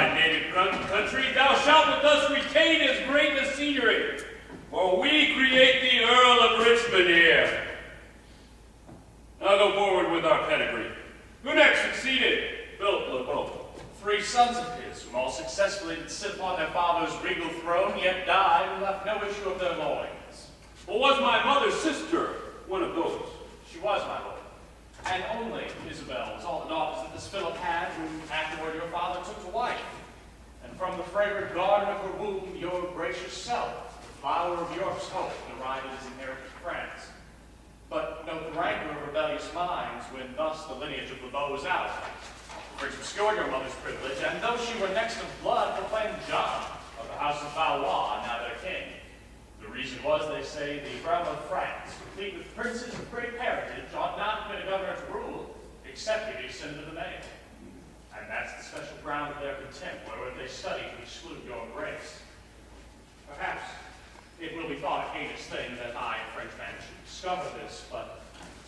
thy native country, thou shalt with us retain as great a scenery, for we create the Earl of Richmond here. Now go forward with our pedigree. Who next succeeded Philip le Beau? 3 sons of his, whom all successfully did sit upon their father's regal throne, yet died and left no issue of their loins. Well, was my mother's sister one of those? She was, my lord. And only Isabel was all the daughters that this Philip had, whom afterward your father took to wife. And from the fragrant garden of her womb, your gracious self, the flower of York's hope, derived his inherited friends. But note the rancor of rebellious minds when thus the lineage of the Beau was out. For to obscure your mother's privilege, and though she were next of blood, proclaimed John of the house of Valois, now their king. The reason was, they say, the realm of France, complete with princes of great heritage, ought not permit a governor to rule, except he be descended of the male. And that's the special ground of their contempt, wherewith they study to exclude your grace. Perhaps it will be thought a heinous thing that I, a Frenchman, should discover this, but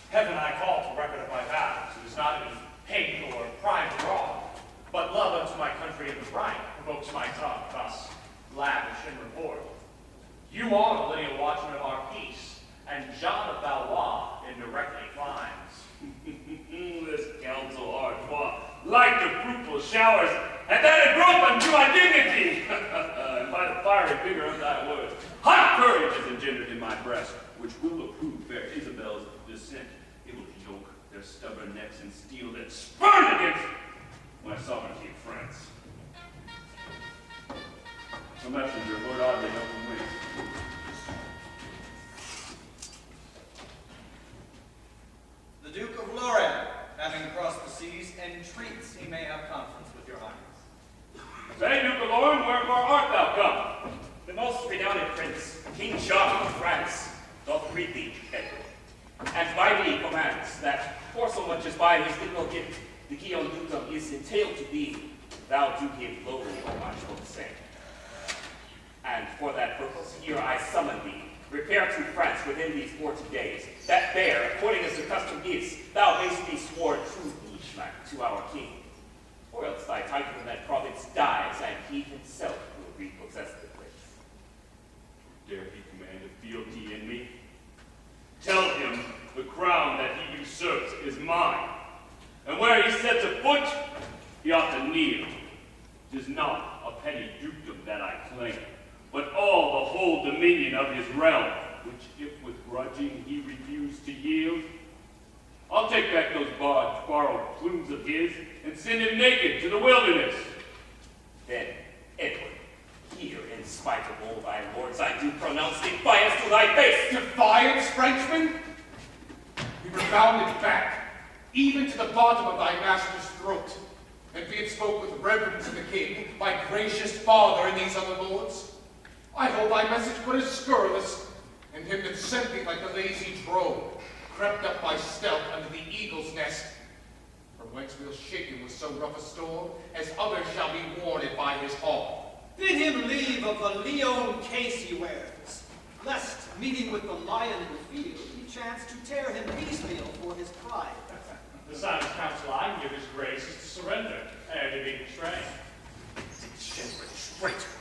heaven I call to record of my vows. It is not any hate or pride wrong, but love unto my country and the right provokes my tongue thus lavish in report. You are the lineal watchman of our peace, and John of Valois indirectly climbs. This counsel, Orthwein, like the fruitful showers, and that a growth unto my dignity. And by the fiery vigor of thy words, hot courage is engendered in my breast, which will approve fair Isabel's descent. It will yoke their stubborn necks and steel that spurn against my sovereignty of France. A messenger, Lord Audley, open wings. The Duke of Lorraine, having crossed the seas, entreats he may have conference with your highness. Say, Duke of Lorraine, wherefore art thou come? The most renowned prince, King John of France, doth greet thee, Edward, and by thee commands that, for so much as by his little gift the Guillaume Dukedom is entailed to thee, thou do give lowly homage for the same. And for that purpose, here I summon thee. Repair to France within these 40 days, that there, according as the custom is, thou mayst be sworn true liegeman to our king. Or else thy title in that province dies, and he himself will repossess the place. Dare he command a fealty in me? Tell him the crown that he usurps is mine, and where he sets a foot, he ought to kneel. 'Tis not a petty dukedom that I claim, but all the whole dominion of his realm, which if with grudging he refuse to yield, I'll take back those borrowed plumes of his and send him naked to the wilderness. Then, Edward, here, in spite of all thy lords, I do pronounce defiance to thy face. Defiance, Frenchman? We rebounded back, even to the bottom of thy master's throat, and we had spoke with reverence to the king, my gracious father, and these other lords. I hold thy message but as scurrilous, and him that sent thee like the lazy drone, crept up by stealth under the eagle's nest, from whence we'll shake him with so rough a storm, as others shall be warned by his horn. Bid him leave of the Leon case he wears, lest, meeting with the lion in the field, he chance to tear him piecemeal for his pride. The soundest counsel I can give his grace is to surrender, ere to be constrained. Generous traitor,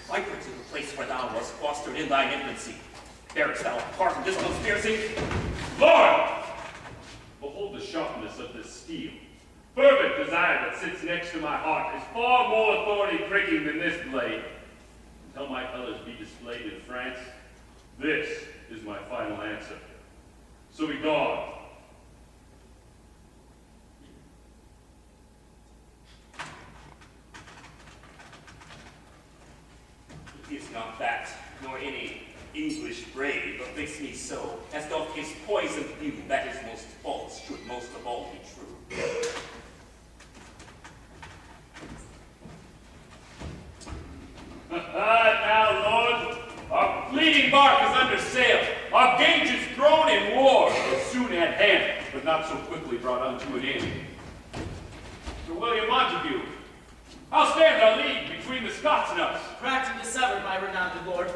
I bring to the place where thou wast fostered in thine infancy. Bearest thou a part in this conspiracy? Lord! Behold the sharpness of this steel. Fervent desire that sits next to my heart is far more authority pricking than this blade. Until my colors be displayed in France, this is my final answer. So be gone. It is not that, nor any English brave, afflicts me so, as doth his poisoned view that is most false should most of all be true. Now, Lord, our fleeting bark is under sail, our gauge is thrown in war, is soon at hand, but not so quickly brought unto an end. Sir William Montague, how stands our league between the Scots and us? Cracked and dissevered, my renowned lord.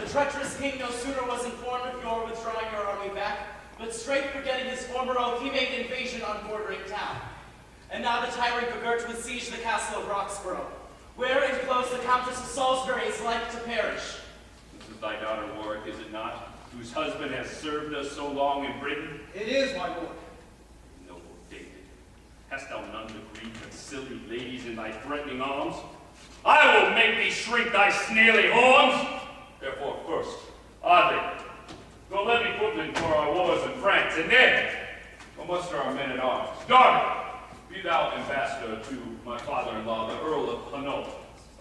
The treacherous king no sooner was informed of your withdrawing your army back, but straight forgetting his former oath, he made invasion on bordering town. And now the tyrant begirt to besiege the castle of Roxborough, Countess of Salisbury is like to perish. This is thy daughter, Warwick, is it not? Whose husband has served us so long in Britain? It is, my lord. Noble David, hast thou none to grieve but silly ladies in thy threatening arms? I will make thee shrink thy snaily horns! Therefore, first, Audley, go levy footmen for our wars in France, and then go muster our men at arms. Darby, be thou ambassador to my father-in-law, the Earl of Hainault,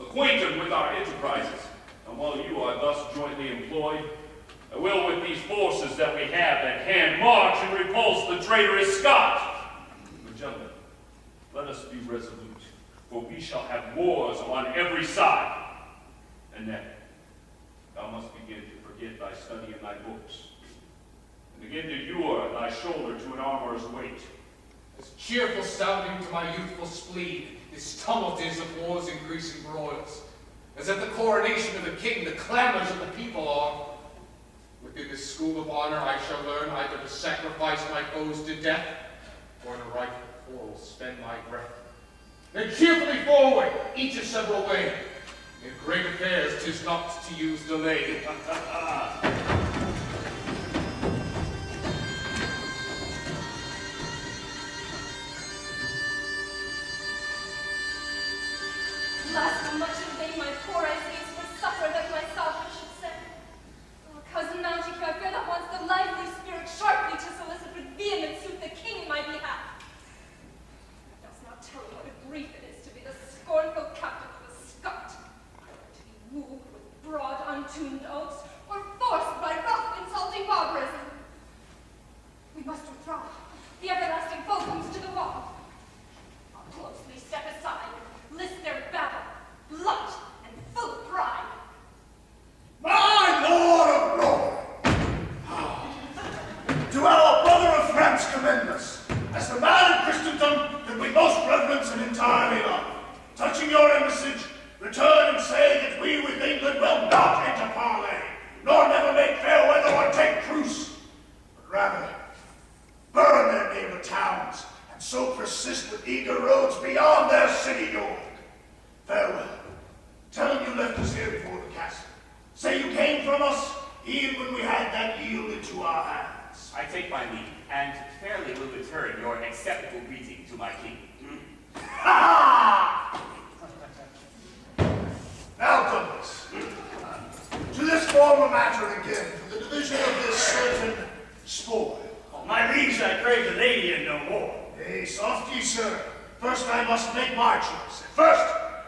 acquainted with our enterprises. And while you are thus jointly employed, I will with these forces that we have at hand march and repulse the traitorous Scotch. But gentlemen, let us be resolute, for we shall have wars on every side. And then, thou must begin to forget thy study and thy books, and begin to lure thy shoulder to an armorer's weight. As cheerful sounding to my youthful spleen, this tumult is of war's increasing broils. As at the coronation of the king, the clamors of the people are. Within this school of honor I shall learn either to sacrifice my foes to death, or to right the quarrel spend my breath. Then cheerfully forward, each a several way. In great affairs 'tis not to use delay. Last how much in vain my poor eyes gaze for succor that my sovereign should send. Oh, cousin Montague, I fear that wants the lively spirit sharply to solicit with vehement suit the king in my behalf. I dost not tell you what a grief it is to be the scornful captive of a Scot, to be wooed with broad, untuned oaths, or forced by rough, insulting barbarism. We must withdraw. The everlasting foe comes to the wall. I'll closely step aside, list their babble, blunt and full of pride. My lord of Norway! Do our brother of France commend us, as the man of Christendom that we most reverence and entirely love. Touching your embassage, return and say that we with England will not enter parley, nor never make fair weather or take truce, but rather burn their neighbor towns, and so persist with eager roads beyond their city York. Farewell. Tell him you left us here before the castle. Say you came from us, even when we had that yielded to our hands. I take my leave, and fairly will return your acceptable greeting to my king. Ha ha! Now, Douglas, to this former matter again, for the division of this certain spoil. My liege, I crave the lady and no more. Nay, soft ye, sir. First I must make my choice. First,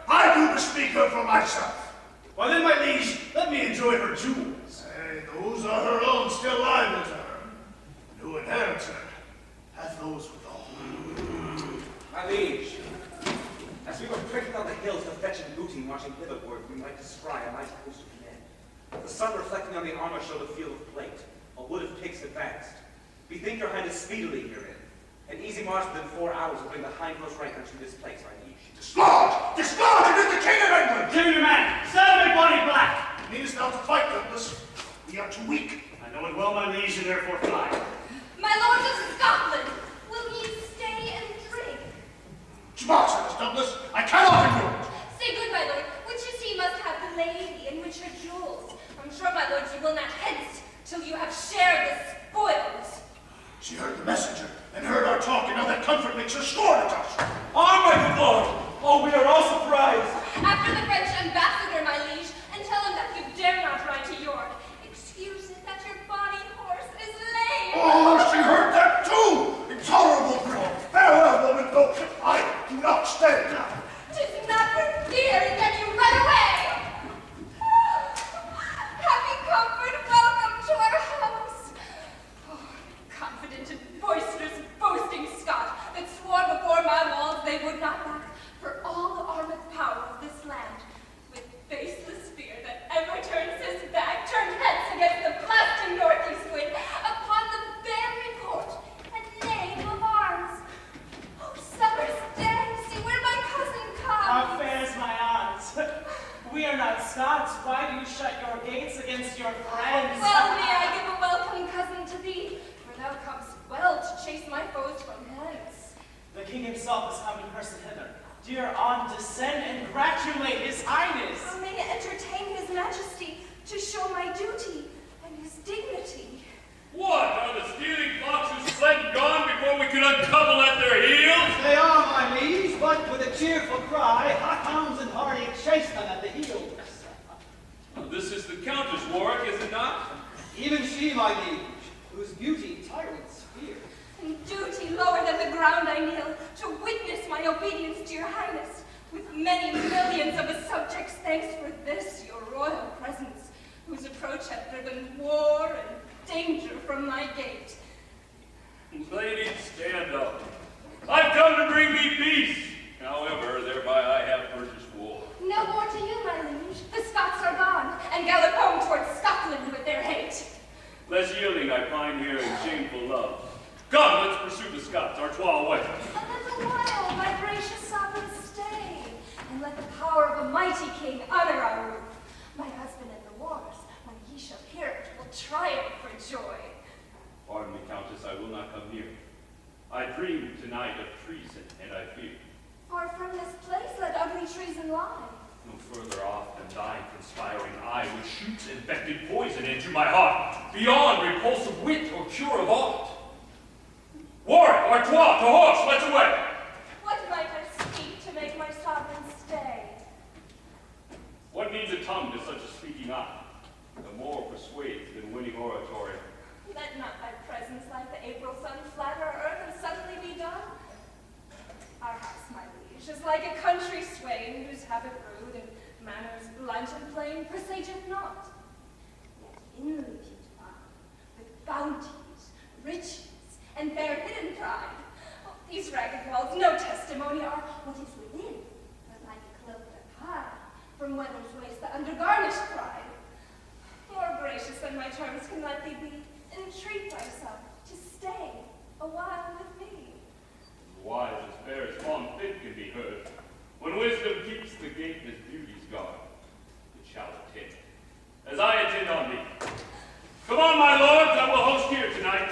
I do bespeak her for myself. Well then, my liege, let me enjoy her jewels. Hey, those are her own, still liable to her. And who inherits her, hath those withal. My liege, as we were pricking on the hills to fetch and booty marching hitherward, we might descry a mighty host of men. The sun reflecting on the armor showed a field of plate, a wood of pigs advanced. Bethink your highness speedily herein. An easy march within 4 hours will bring the hindmost rank unto this place, my liege. Dislodge! Dislodge! It is the king of England! Give me your man! Stab my body black! Meanest thou to fight, Douglas? We are too weak. I know it well, my liege, and therefore fly. My lords of Scotland, will ye stay and drink? March on us, Douglas. I cannot endure it. Say good, my lord, which you see must have the lady, and which her jewels. I'm sure, my lord, you will not hence till you have shared the spoils. She heard the messenger, and heard our talk, and now that comfort makes her scorn at us. On, my good lord! Oh, we are all surprised! After the French ambassador, my liege, and tell him that you dare not ride to York. Excuse it that your bonny horse is lame. Oh, she heard that too! Intolerable girl! Farewell, woman, though I do not stay now. 'Tis not for fear that you run away. Happy comfort, welcome to our house. Oh, confident and boisterous, boasting Scot, that swore before my walls they would not back for all the armed power of this land, with faceless fear that ever turns his back, turned hence against the blasting northeast wind, upon the bare report and name of arms. Oh, summer's day, see where my cousin comes. How fares my aunts? We are not Scots. Why do you shut your gates against your friends? Well may I give a welcome cousin to thee, for thou comest well to chase my foes from hence. The king himself has come in person hither. Dear aunt, descend and gratulate his highness. Oh, cry, hawkhounds and hardy chase them at the heels. This is the Countess, Warwick, is it not? Even she, my liege, whose beauty tyrants fear. In duty lower than the ground I kneel, to witness my obedience to your highness. With many millions of his subjects, thanks for this, your royal presence, whose approach hath driven war and danger from my gate. Lady, stand up. I've come to bring thee peace. However, thereby I have purchased war. No more to you, my liege. The Scots are gone, and gallop home towards Scotland with their hate. Less yielding I find here in shameful love. Come, let's pursue the Scots, our twa away. A little while, my gracious sovereign, stay, and let the power of a mighty king honor our roof. My husband in the wars, when he shall hear it, will triumph for joy. Pardon me, Countess, I will not come near. I dreamed tonight of treason, and I fear. Far from this place let ugly treason lie. No further off than thine conspiring eye, which shoots infected poison into my heart, beyond repulsive wit or cure of aught. Warwick, Artois, to horse, let's away! What might I speak to make my sovereign stay? What needs a tongue to such a speaking eye? The more persuades than winning oratory. Let not thy presence like the April sun flatter earth and suddenly be done. Our house, my liege, is like a country swain whose habit rude and manners blunt and plain presageth not. Yet inly beautified, with bounties, riches, and fair hidden pride. Oh, these ragged walls no testimony are what is within, but like a cloak that hide from weather's waste the undergarnished pride. More gracious than my charms can let thee be, entreat thyself to stay a while with me. Wise as fair as fond fit can be heard. When wisdom keeps the gate as beauty's guard, it shall attend, as I attend on thee. Come on, my lords, I will host here tonight.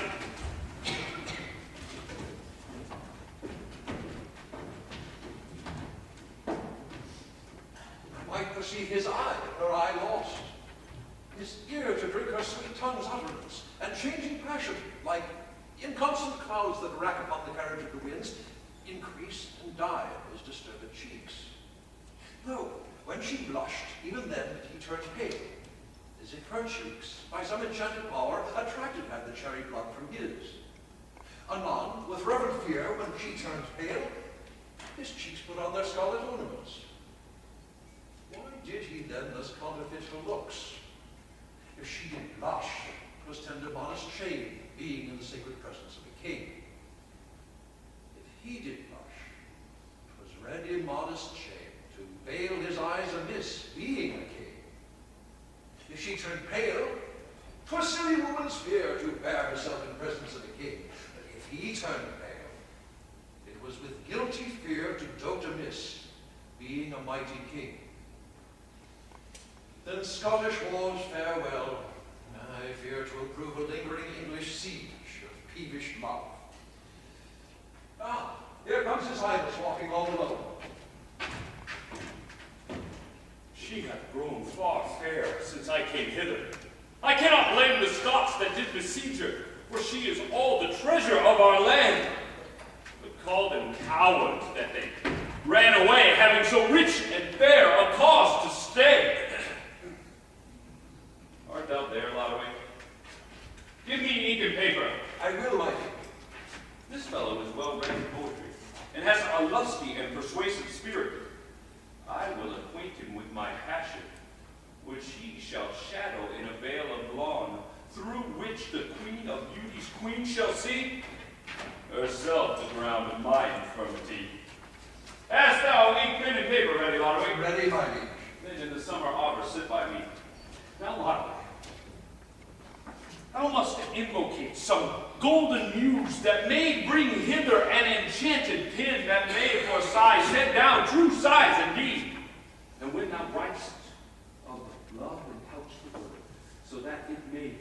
I might perceive his eye, her eye lost, his ear to drink her sweet tongue's utterance, and changing passion, like inconstant clouds that rack upon the carriage of the winds, increase and die in his disturbed cheeks. Though, when she blushed, even then did he turn pale, as if her cheeks, by some enchanted power, attracted had the cherry blood from his. Anon, with reverent fear, when she turned pale, his cheeks put on their scarlet ornaments. Why did he then thus counterfeit her looks? If she did blush, 'twas tender modest shame, being in the sacred presence of a king. If he did blush, 'twas red immodest shame, to veil his eyes amiss, being a king. If she turned pale, 'twas silly woman's fear to bear herself in presence of a king. But if he turned pale, it was with guilty fear to dote amiss, being a mighty king. Then Scottish wars farewell. I fear to approve a lingering English siege of peevish love. Ah, here comes his highness walking all alone. She hath grown far fair since I came hither. I cannot blame the Scots that did besiege her, for she is all the treasure of our land. But call them cowards that they ran away, having so rich and fair a cause to stay. Art thou there, Lottaway? Give me ink and paper. I will, my king. This fellow is well read in poetry, and has a lusty and persuasive spirit. I will acquaint him with my passion, which he shall shadow in a veil of lawn, through which the queen of beauty's queen shall see herself the ground of my infirmity. Hast thou ink, pen, and paper ready, Lottaway? Ready, my liege. Then in the summer arbor sit by me. Now, Lottaway, thou must invocate some golden muse that may bring hither an enchanted pen that may for sighs set down true sighs indeed. And when thou writest of love and couch the word, so that it may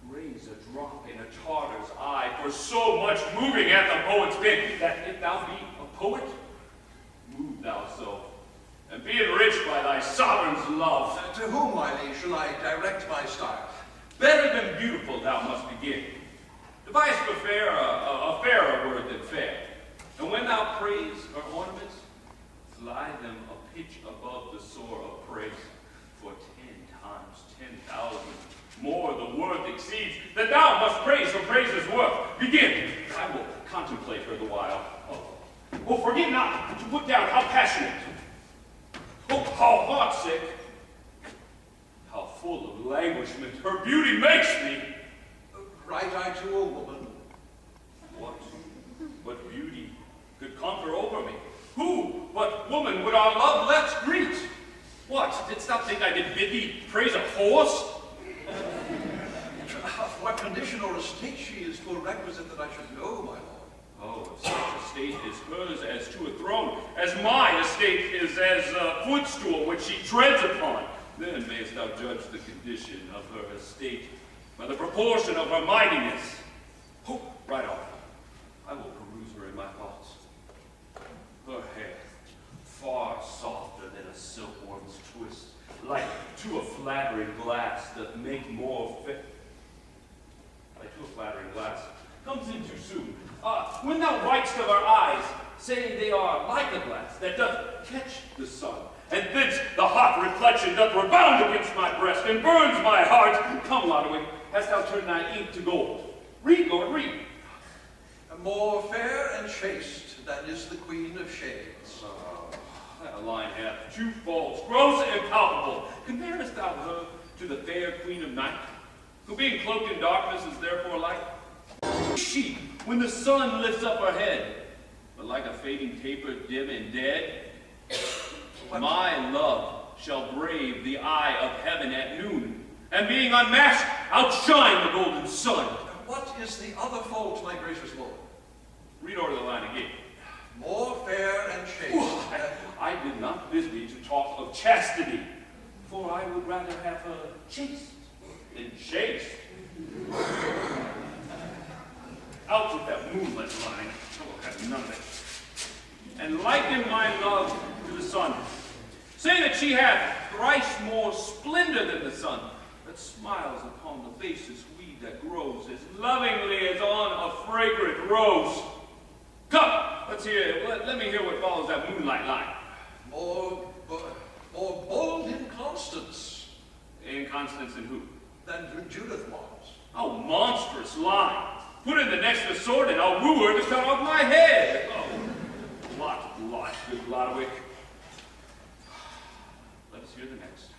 raise a drop in a Tartar's eye for so much moving at the poet's pen, that if thou be a poet, move thou so, and be enriched by thy sovereign's love. To whom, my liege, shall I direct my style? Better than beautiful thou must begin. Devise for fair a fairer word than fair. And when thou praise her ornaments, lie them a pitch above the soar of praise, for 10 times 10,000 more the worth exceeds, that thou must praise for praise's worth. Begin. I will contemplate her the while. Oh, forget not to put down how passionate, oh, how heartsick, how full of languishment her beauty makes me. Write I to a woman. What beauty could conquer over me? Who but woman would our love let's greet? What, didst thou think I did bid thee praise a horse? Of what condition or estate she is, 'twere requisite that I should know, my lord. Oh, if such estate is hers as to a throne, as my estate is as a footstool which she treads upon, then mayest thou judge the condition of her estate by the proportion of her mightiness. Oh, right off. I will peruse her in my thoughts. Her hair, far softer than a silkworm's twist, like to a flattering glass doth make more fit. Like to a flattering glass, comes in too soon. When thou writest of her eyes, saying they are like a glass that doth catch the sun, and thence the hot reflection doth rebound against my breast and burns my heart. Come, Lodowick, hast thou turned thy ink to gold? Read, Lord, read. More fair and chaste than is the queen of shades. That line hath two faults, gross and palpable. Comparest thou her to the fair queen of night, who being cloaked in darkness is therefore light? She, when the sun lifts up her head, but like a fading taper dim and dead, my love shall brave the eye of heaven at noon, and being unmasked, outshine the golden sun. What is the other fault, my gracious lord? Read over the line again. More fair and chaste. I did not bid thee to talk of chastity, for I would rather have her chaste than chaste. Out with that moonlit line. I will have none of it. And liken my love to the sun. Say that she hath thrice more splendor than the sun, that smiles upon the basest weed that grows as lovingly as on a fragrant rose. Come, let's hear. Let me hear what follows that moonlight line. More bold inconstance. Inconstance in who? Than Judith was. Oh, monstrous line. Put in the next the sword and I'll woo her to cut off my head. Oh, lot, good Lodowick. Let us hear the next.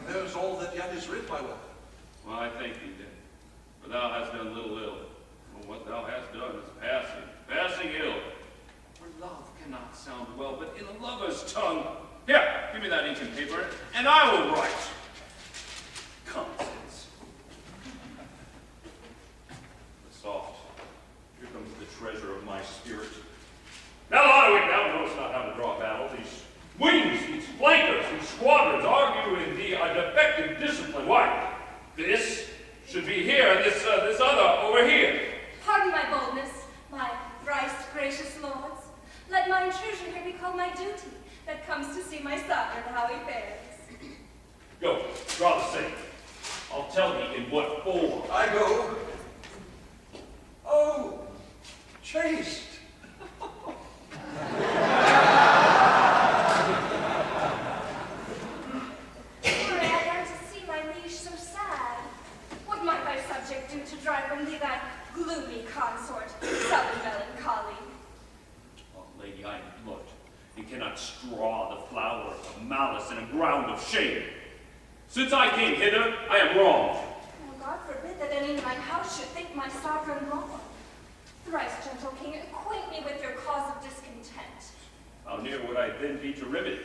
There's all that yet is writ, my lord. Well, I thank thee then, for thou hast done little ill. For what thou hast done is passing ill. For love cannot sound well, but in a lover's tongue. Here, give me that ink and paper, and I will write. Come, since. But soft, here comes the treasure of my spirit. Now, Lodowick, thou knowest not how to draw battle. These wings, these flankers, these squadrons argue in thee a defective discipline. Why? This should be here, and this other over here. Pardon my boldness, my thrice gracious lords. Let my intrusion here be called my duty, that comes to see my sovereign how he fares. Go, draw the same. I'll tell thee in what form. I go. Oh, chaste. Pray, I yearn to see my liege so sad. What might thy subject do to drive from thee that gloomy consort, sullen melancholy? Oh, lady, I am blood, and cannot straw the flower of malice in a ground of shame. Since I came hither, I am wrong. Oh, God forbid that any in my house should think my sovereign wrong. Thrice, gentle king, acquaint me with your cause of discontent. How near would I then be to remedy?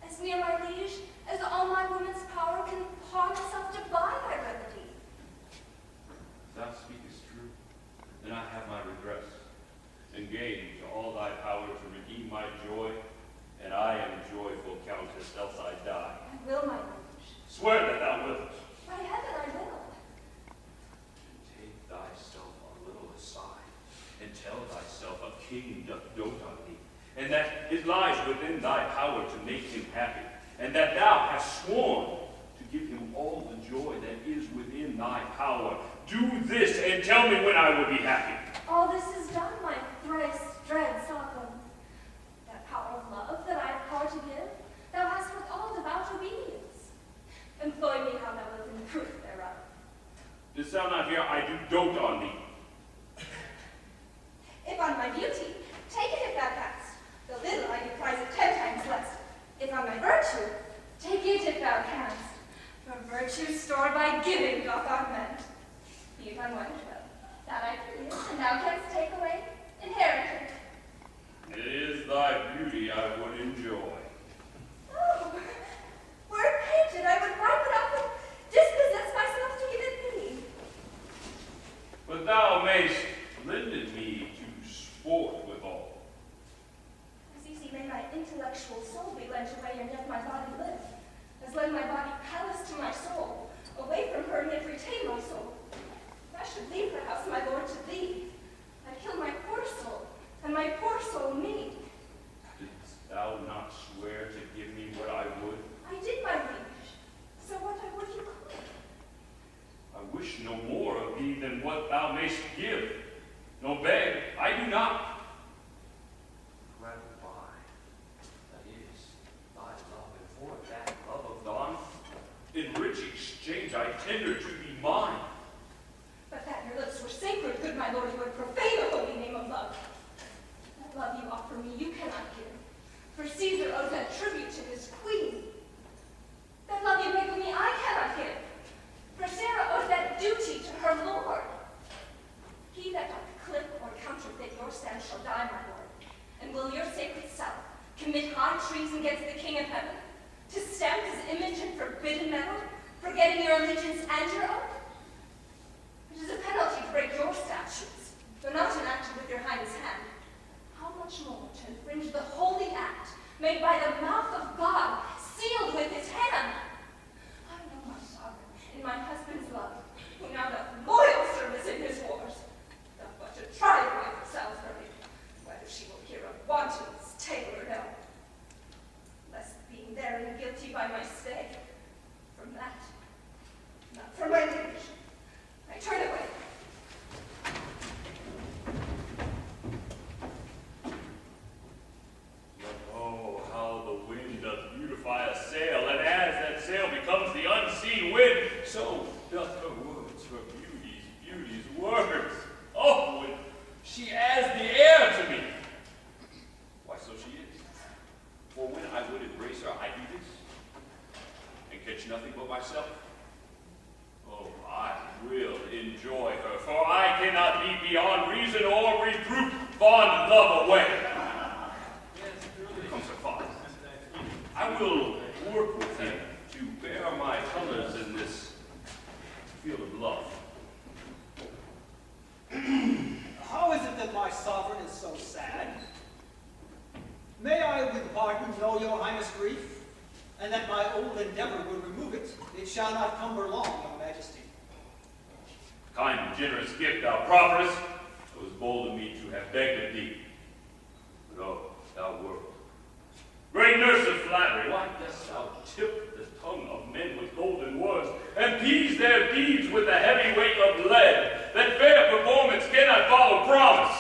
As near, my liege, as all my woman's power can paw myself to buy my remedy. If thou speakest true, then I have my regrets. Engage all thy power to redeem my joy, and I am joyful, Countess, else I die. I will, my liege. Swear that thou wilt. By heaven, I will. Take thyself a little aside, and tell thyself a king doth dote on thee, and that it lies within thy power to make him happy, and that thou hast sworn to give him all the joy that is within thy power. Do this, and tell me when I will be happy. All this is done, my thrice dread sovereign. That power of love that I Dost thou not hear I do dote on thee? If on my beauty, take it if thou canst. The little I do prize it 10 times less. If on my virtue, take it if thou canst. For virtue stored by giving doth augment. Be it on 112, that I please, and thou canst take away, inherited. It is thy beauty I would enjoy. Oh, were it painted, I would wipe it up and dispossess myself to give it thee. But thou mayst lend me to sport withal. As easy may my intellectual soul be lent away, and yet my body live, as lend my body palace to my soul, away from her and yet retain my soul. If I should leave her house, my lord, to thee, I'd kill my poor soul, and my poor soul me. Didst thou not swear to give me what I would? I did, my liege, so what I would you could. I wish no more of thee than what thou mayst give. No beg, I do not. Gratify, that is, thy love, and for that love of thine, in rich exchange I tender to be mine. But that your lips were sacred, good my lord, you would profane the holy name of love. That love you offer me, you cannot give. For Caesar owes that tribute to his queen. That love you make of me, I cannot give. For Sarah owes that duty to her lord. He that doth clip or counterfeit your stand shall die, my lord. And will your sacred self commit high treason against the King of heaven, to stamp his image in forbidden metal, forgetting your allegiance and your oath? It is a penalty to break your statutes, though not enacted with your highness' hand. How much more to infringe the holy act made by the mouth of God, sealed with his hand? I know my sovereign, in my husband's love, who now doth loyal service in his wars, doth but to try the way for Salisbury, whether she will hear of wantons, tale or no. Lest being therein guilty by my stay, from that, not from my liege, I turn away. Oh, how the wind doth beautify a sail, and as that sail becomes the unseen wind, so doth her words, her beauty's words. Oh, when she adds the air to me. Why, so she is. For when I would embrace her, I do this, and catch nothing but myself. Oh, I will enjoy her, for I cannot be beyond reason or reproof fond love away. Here comes her father. I will work with him to bear my colors in this field of love. How is it that my sovereign is so sad? May I with pardon know your highness' grief, and that my old endeavor will remove it. It shall not cumber long, your majesty. Kind and generous gift thou profferest, it was bold of me to have begged of thee. But oh, thou world, great nurse of flattery, why dost thou tip the tongue of men with golden words, and tease their deeds with the heavy weight of lead, that fair performance cannot follow promise?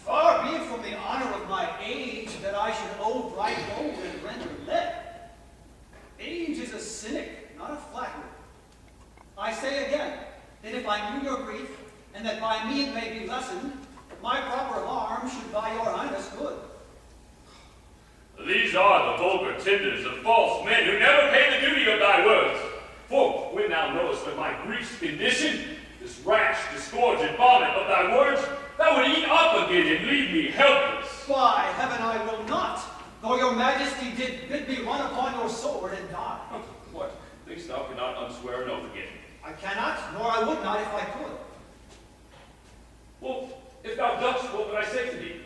Far be it from the honor of my age that I should owe bright gold and render lead. Age is a cynic, not a flatterer. I say again, that if I knew your grief, and that by me it may be lessened, my proper harm should by your highness good. These are the vulgar tenders of false men who never pay the duty of thy words. For when thou knowest of my grief's condition, this rash, disgorged vomit of thy words, thou would eat up again and leave me helpless. By heaven I will not, though your majesty did bid me run upon your sword and die. What? Thinkst thou cannot unswear an oath again? I cannot, nor I would not if I could. Well, if thou dost, what would I say to thee?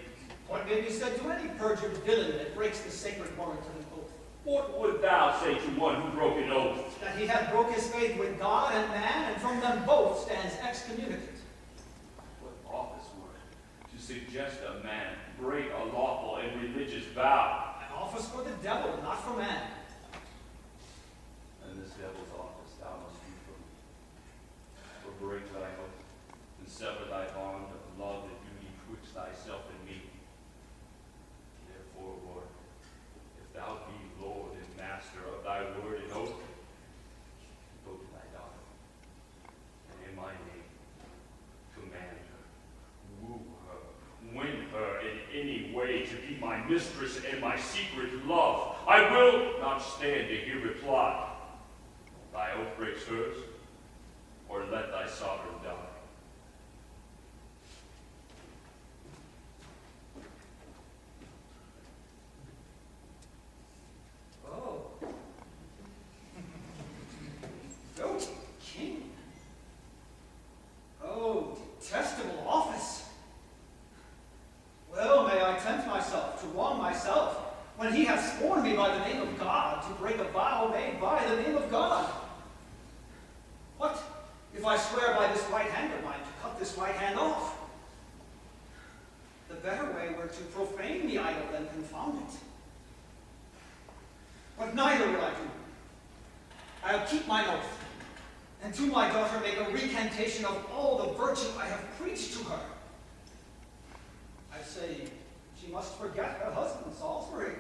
What may be said to any perjured villain that breaks the sacred warrant of an oath? What would thou say to one who broke an oath? That he had broke his faith with God and man, and from them both stands excommunicate. What office were it to suggest a man break a lawful and religious vow? An office for the devil, not for man. And this devil's office thou must be from me. For break thy oath, and sever thy bond of love and duty twixt thyself and me. Therefore, Lord, if thou be Lord and master of thy word and oath, go to thy daughter, and in my name mistress and my secret love, I will not stand to hear reply. Thy oath breaks hers, or let thy sovereign die. Oh. Goat king. Oh, detestable office. Well, may I tempt myself to wrong myself when he hath sworn me by the name of God to break a vow made by the name of God. What if I swear by this right hand of mine to cut this right hand off? The better way were to profane the idol than confound it. But neither will I do. I'll keep mine oath, and to my daughter make a recantation of all the virtue I have preached to her. I say she must forget her husband, Salisbury,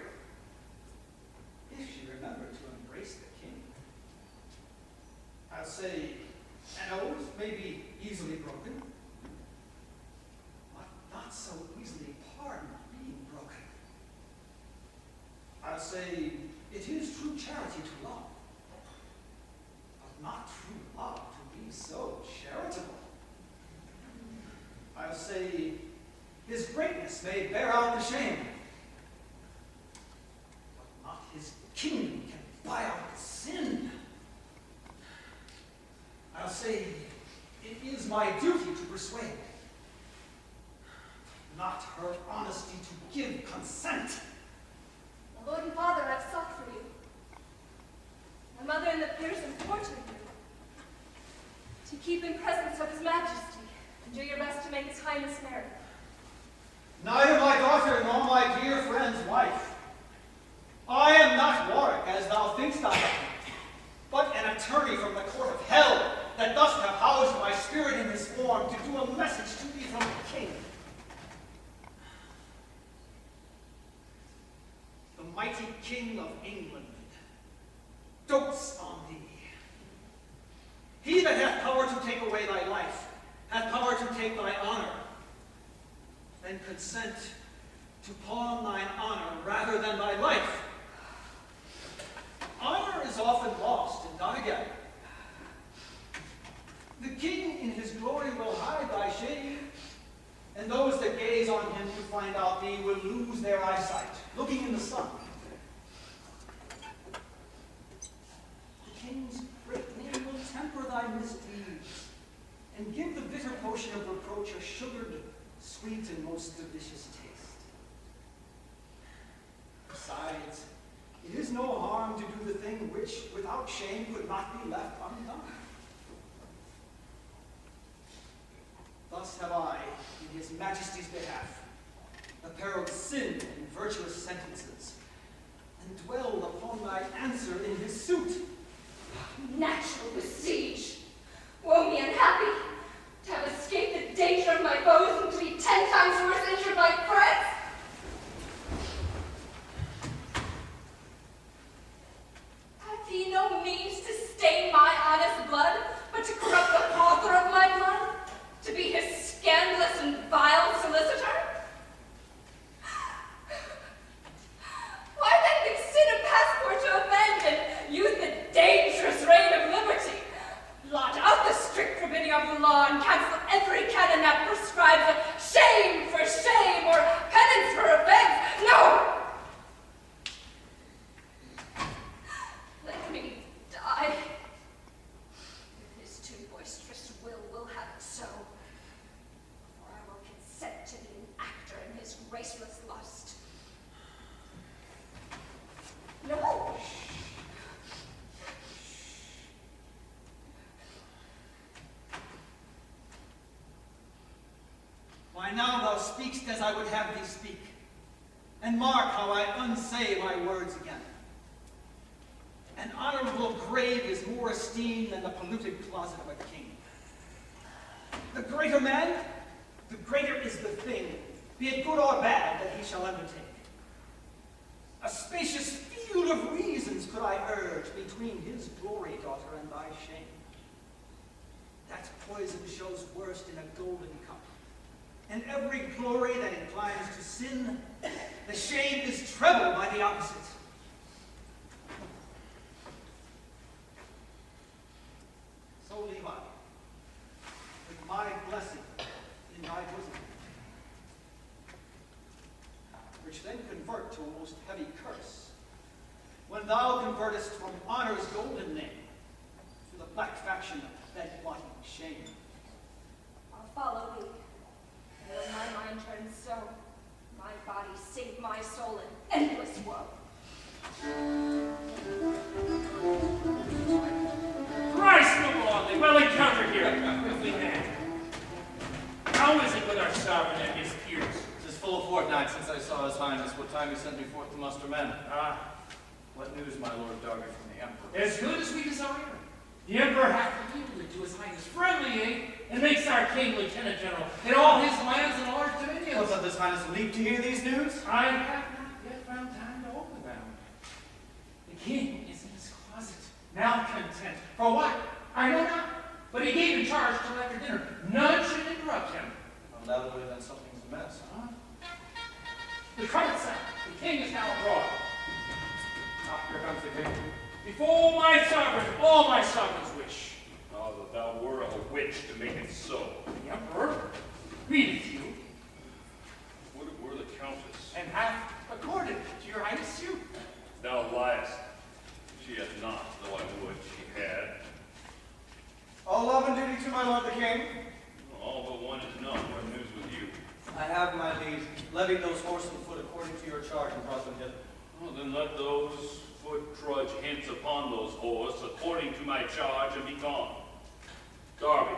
if she remember to embrace the king. I'll say an oath may be easily broken, but not so easily pardoned being broken. I'll say it is true charity to love, but not true love to be so charitable. I'll say his greatness may bear out the shame, but not his kingdom can buy out the sin. I'll say it is my duty to persuade, not her honesty to give consent. The Lord and Father I've sought for you. My mother and the peers importuned you to keep in presence of his majesty and do your best to make his highness merry. Neither my daughter nor my dear friend's wife. I am not Warwick, as thou thinkst I am, but an attorney from the court of hell that dost have housed my spirit in this form to do a message to thee from the king. The mighty king of England dotes on thee. He that hath power to take away thy life hath power to take thy honor. Then consent to pawn thine honor rather than thy life. Honor is often lost and got again. The king in his glory will hide thy shame, and those that gaze on him to find out thee will lose their eyesight, looking in the sun. The king's great name will temper thy misdeeds, and give the bitter potion of reproach a sugared, sweet, and most delicious taste. Besides, it is no harm to do the thing which, without shame, could not be left undone. Thus have I, in his majesty's behalf, apparelled sin in virtuous sentences, and dwelled upon thy answer in his suit. Natural besiege! Woe me unhappy, to have escaped the danger of my foes and to be 10 times worse injured by friends! Hath he no means to stain my honest blood, but to corrupt the author of my blood, to be his scandalous and vile solicitor? Why then give sin a passport to offend and use the dangerous reign of liberty? Blot out the strict forbidding of the law and cancel every canon that prescribes a shame for shame or penance for offense. No! Let me die. If his too boisterous will have it so. Or I will consent to be an actor in his graceless lust. No! Why now thou speakst as I would have thee speak, and mark how I unsay my words again. An honorable grave is more esteemed than the polluted closet of a king. The greater man, the greater is the thing, be it good or bad, that he shall undertake. A spacious field of reasons could I urge between his glory, daughter, and thy shame. That poison shows worst in a golden cup, and every glory that inclines to sin The shame is trebled by the opposite. So leave I, with my blessing in thy bosom, which then convert to a most heavy curse, when thou convertest from honor's golden name to the black faction of bed-blotting shame. I'll follow thee. And when my mind turns stone, my body sink my soul in endless woe. Christ the Lordly, well encountered here, if we can. How is it with our sovereign and his peers? 'Tis full a fortnight since I saw his highness. What time he sent me forth to muster men. What news, my lord Darby, from the emperor? As good as we desire. The emperor hath yielded to his highness friendly aid, and makes our king lieutenant general in all his lands and large dominions. Was not this highness leap to hear these news? I have not yet found time to open them. The king is in his closet, now content. For what? I know not. But he gave in charge till after dinner. None should interrupt him. Undoubtedly then something's amiss. The trumpet sound. The king is now abroad. Here comes the king. Before my sovereign, all my sovereign's wish. Oh, that thou were a witch to make it so. The emperor greeteth you, Would it were the countess. and hath accorded to your highness suit. Thou liest. She hath not, though I would she had. All love and duty to my lord the king. All but one is none. What news with you? I have, my liege, levied those horse and foot according to your charge and brought them hither. Well, then let those foot trudge hence upon those horse according to my charge and be gone. Darby,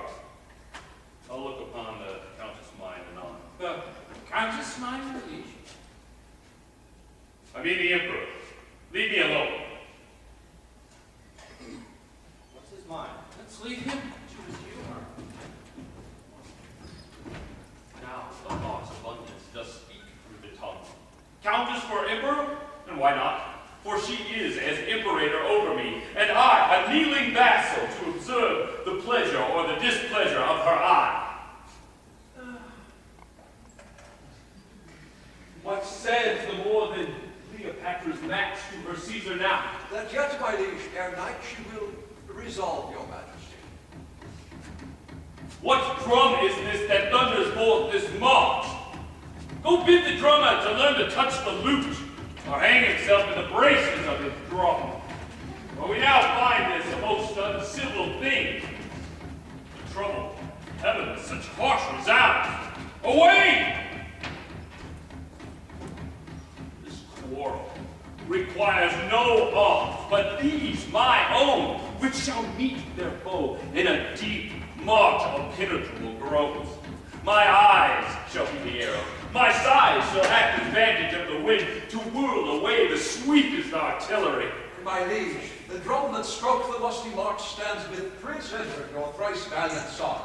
I'll look upon the countess mine anon. The countess mine, your liege. I mean the emperor. Leave me alone. What's his mind? Let's leave him to his humor. Now the heart's abundance does speak through the tongue. Countess for emperor? And why not? For she is as imperator over me, and I, a kneeling vassal, to observe the pleasure or the displeasure of her eye. Much said, the more than Cleopatra's match to her Caesar now. That yet, my liege, ere night she will resolve, your majesty. What drum is this that thunders forth this march? Go bid the drummer to learn to touch the lute, or hang himself in the braces of his drum. For we now find this a most uncivil thing. To trouble heaven with such harsh resounds. Away! This quarrel requires no arms, but these my own, which shall meet their foe in a deep march of penetrable groans. My eyes shall be the arrow, my sighs shall act as vantage of the wind to whirl away the sweetest artillery. My liege, the drum that strokes the lusty march stands with Prince Edward, your thrice valiant son.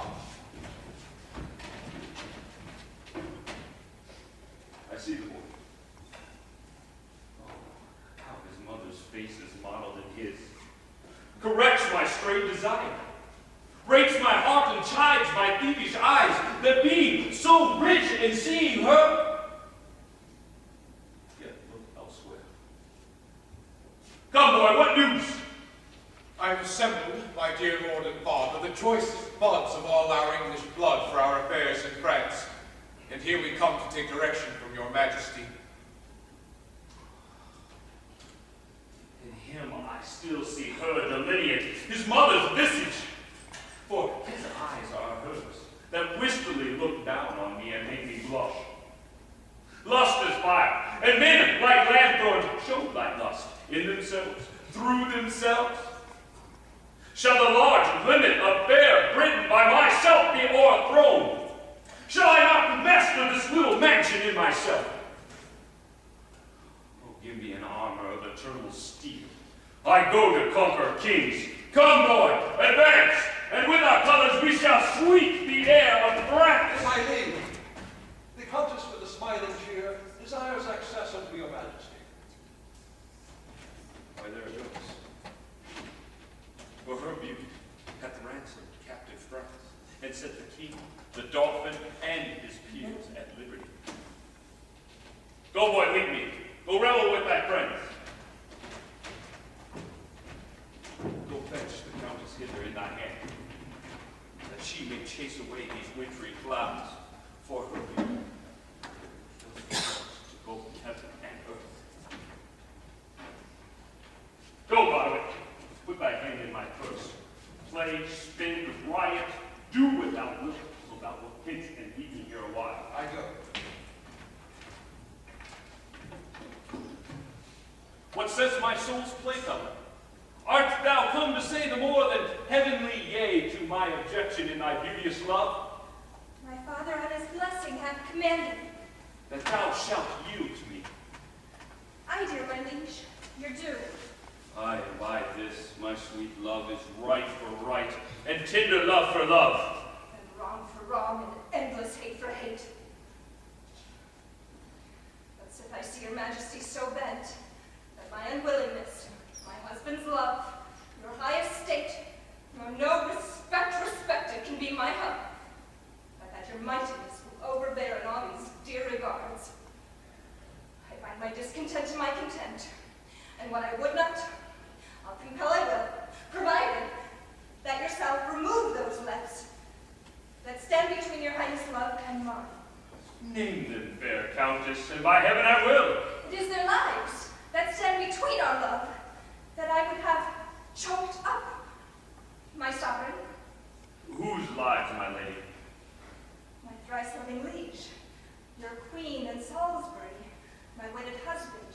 I see the boy. Oh, how his mother's face is modeled in his. Corrects my straight desire. Breaks my heart and chides my thievish eyes, that being so rich in seeing her, yet look elsewhere. Come, boy, what news? I have assembled, my dear lord and father, the choicest buds of all our English blood for our affairs in France. And here we come to take direction from your majesty. In him I still see her delineate, his mother's visage. For his eyes are hers, that wistfully look down on me and make me blush. Lust is fire, and men, like lanthorns, show like lust in themselves, through themselves. Shall the large limit of fair Britain by myself be o'erthrown? Shall I not master this little mansion in myself? Oh, give me an armor of eternal steel. I go to conquer kings. Come, boy, advance, and with our colors we shall sweep the air of France. My liege, the countess with a smiling cheer desires access unto your majesty. Why, there it goes. For her beauty hath ransomed captive France, and set the king, the dauphin, and his peers at liberty. Go, boy, leave me. Go revel with thy friends. Go fetch the Countess hither in thy hand, that she may chase away these wintry clouds for her view. Those clouds to go from heaven and earth. Go, Barwick, put thy hand in my purse. Play, spin, riot, do what thou wilt, so thou wilt hint and leave me here a while. I go. What says my soul's playfellow? Art thou come to say the more than heavenly yea to my objection in thy beauteous love? My father on his blessing hath commanded That thou shalt yield to me. I, dear my liege, your due. Aye, and by this, my sweet love is right for right, and tender love for love. And wrong for wrong, and endless hate for hate. But sith I see your majesty so bent, that my unwillingness, my husband's love, your high estate, nor no respect respected can be my help, but that your mightiness will overbear in all these dear regards. I find my discontent to my content, and what I would not, I'll compel I will, provided that yourself remove those lips that stand between your highness' love and mine. Name them, fair countess, and by heaven I will. It is their lives that stand between our love that I would have choked up, my sovereign. Whose lives, my lady? My thrice loving liege, your queen and Salisbury, my wedded husband,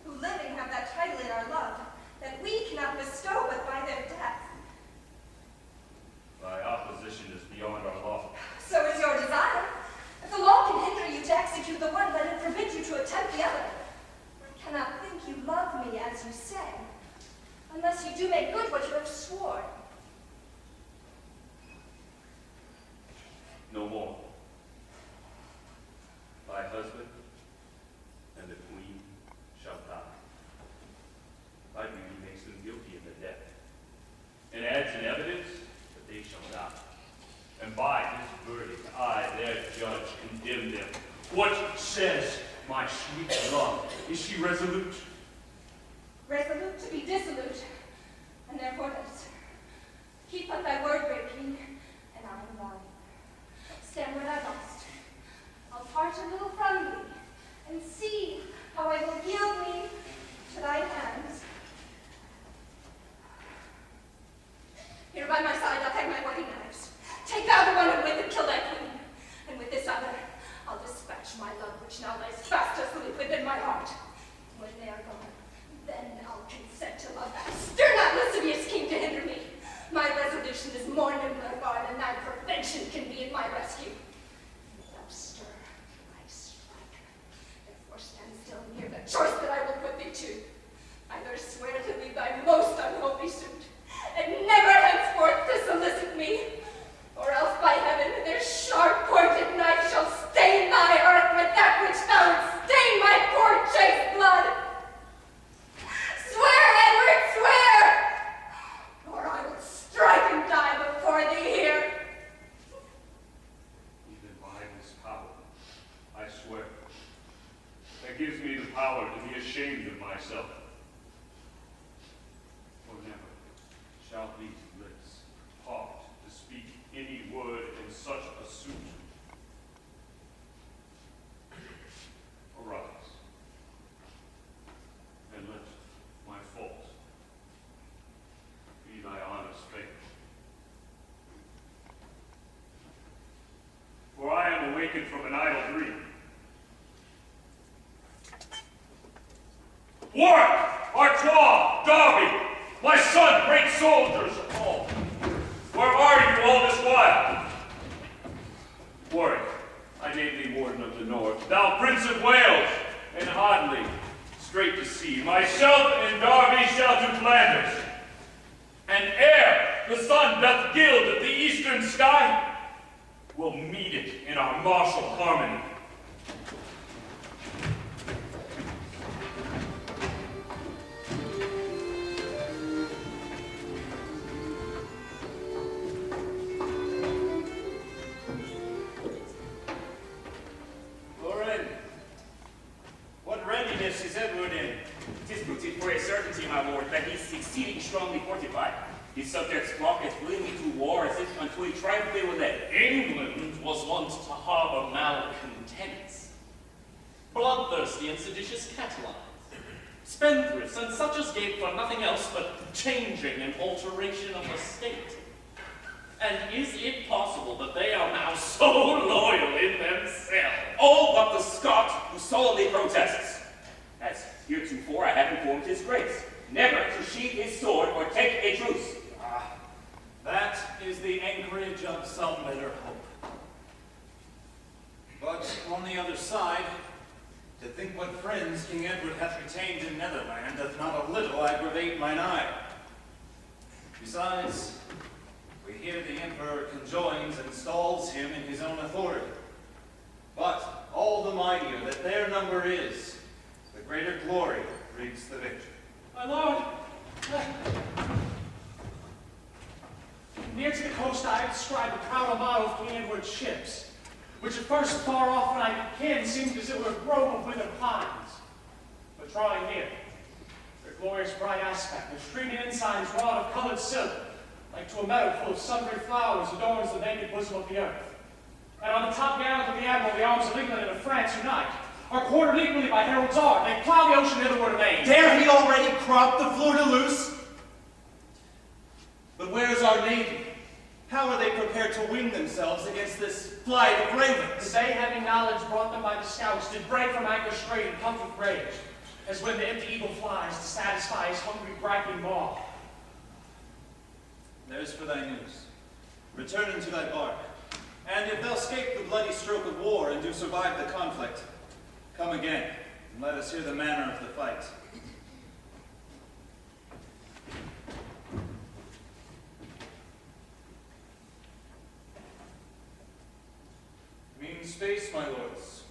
who living have that title in our love that we cannot bestow but by their death. Thy opposition is beyond our law. So is your desire. If the law can hinder you to execute the one, let it forbid you to attempt the other. I cannot think you love me as you say, unless you do make good what you have sworn. No more. Thy husband and the queen shall die. Thy beauty makes them guilty in the death, and adds in evidence that they shall die. And by this verdict, I, their judge, condemn them. What says my sweet love? Is she resolute? Resolute to be dissolute, and therefore this. Keep but thy word, great king, and I am thine. Stand where I lost. I'll part a little from thee, and see how I will yield me to thy hands. Here by my side I'll hang my wedding knives. Take thou the one and with it kill thy queen, and with this other I'll dispatch my love which now lies fast asleep within my heart. When they are gone, then I'll consent to love thou. Stir not, lascivious king, to hinder me. My resolution is more nimbler far than thy prevention can be in my rescue. If thou stir, I strike. Therefore stand still near the choice that I will put thee to. Either swear to leave thy most unholy suit, and never henceforth to solicit me, or else by heaven their sharp-pointed knife shall stain thy heart with that which thou wouldst stain my poor chaste blood. Swear, Edward, swear, or I will strike and die before thee here. Even by this power, I swear, that gives me the power to be ashamed of myself. For never shall these lips part to speak any word in such a suit. Arise, and let my fault be thy honest fate. For I am awakened from an idle dream. Warwick, Artois, Derby, my son, great soldiers all. Where are you all this while? Warwick, I name thee Warden of the North, thou Prince of Wales, and Audley, straight to sea. Myself and Derby shall to Flanders. And ere the sun doth gild the eastern sky, we'll meet it in our martial harmony. their sprockets willingly to war as if unto a triumph they were led. England was wont to harbor malcontents, bloodthirsty and seditious Catalans, spendthrifts, and such as gave for nothing else but changing and alteration of the state. And is it possible that they are now so loyal in themselves? All but the Scot, who solemnly protests, as heretofore I have informed his grace, never to sheathe his sword or take a truce. That is the anchorage of some better hope. But on the other side, to think what friends King Edward hath retained in Netherland doth not a little aggravate mine eye. Besides, we hear the Emperor conjoins and installs him in his own authority. But all the mightier that their number is, the greater glory reaps the victory. My lord, near to the coast I have described the proud armada of King Edward's ships, which at first far off when I began seemed as it were a grove of withered pines. But drawing near, their glorious bright aspect, their streaming ensigns wrought of colored silk, like to a meadow full of sundry flowers, adorns the naked bosom of the earth. And on the top gallant of the admiral, the arms of England and of France unite, are quartered equally by herald's art. They plow the ocean hitherward amain. Dare he already crop the fleur-de-luce? But where is our navy? How are they prepared to wing themselves against this flight of ravens? They, having knowledge brought them by the scouts, did break from anchor straight and puffed with rage, as when the empty eagle flies to satisfy his hungry griping maw. There's for thy news. Return into thy bark, and if thou escape the bloody stroke of war and do survive the conflict, come again, and let us hear the manner of the fight. Mean space, my lords.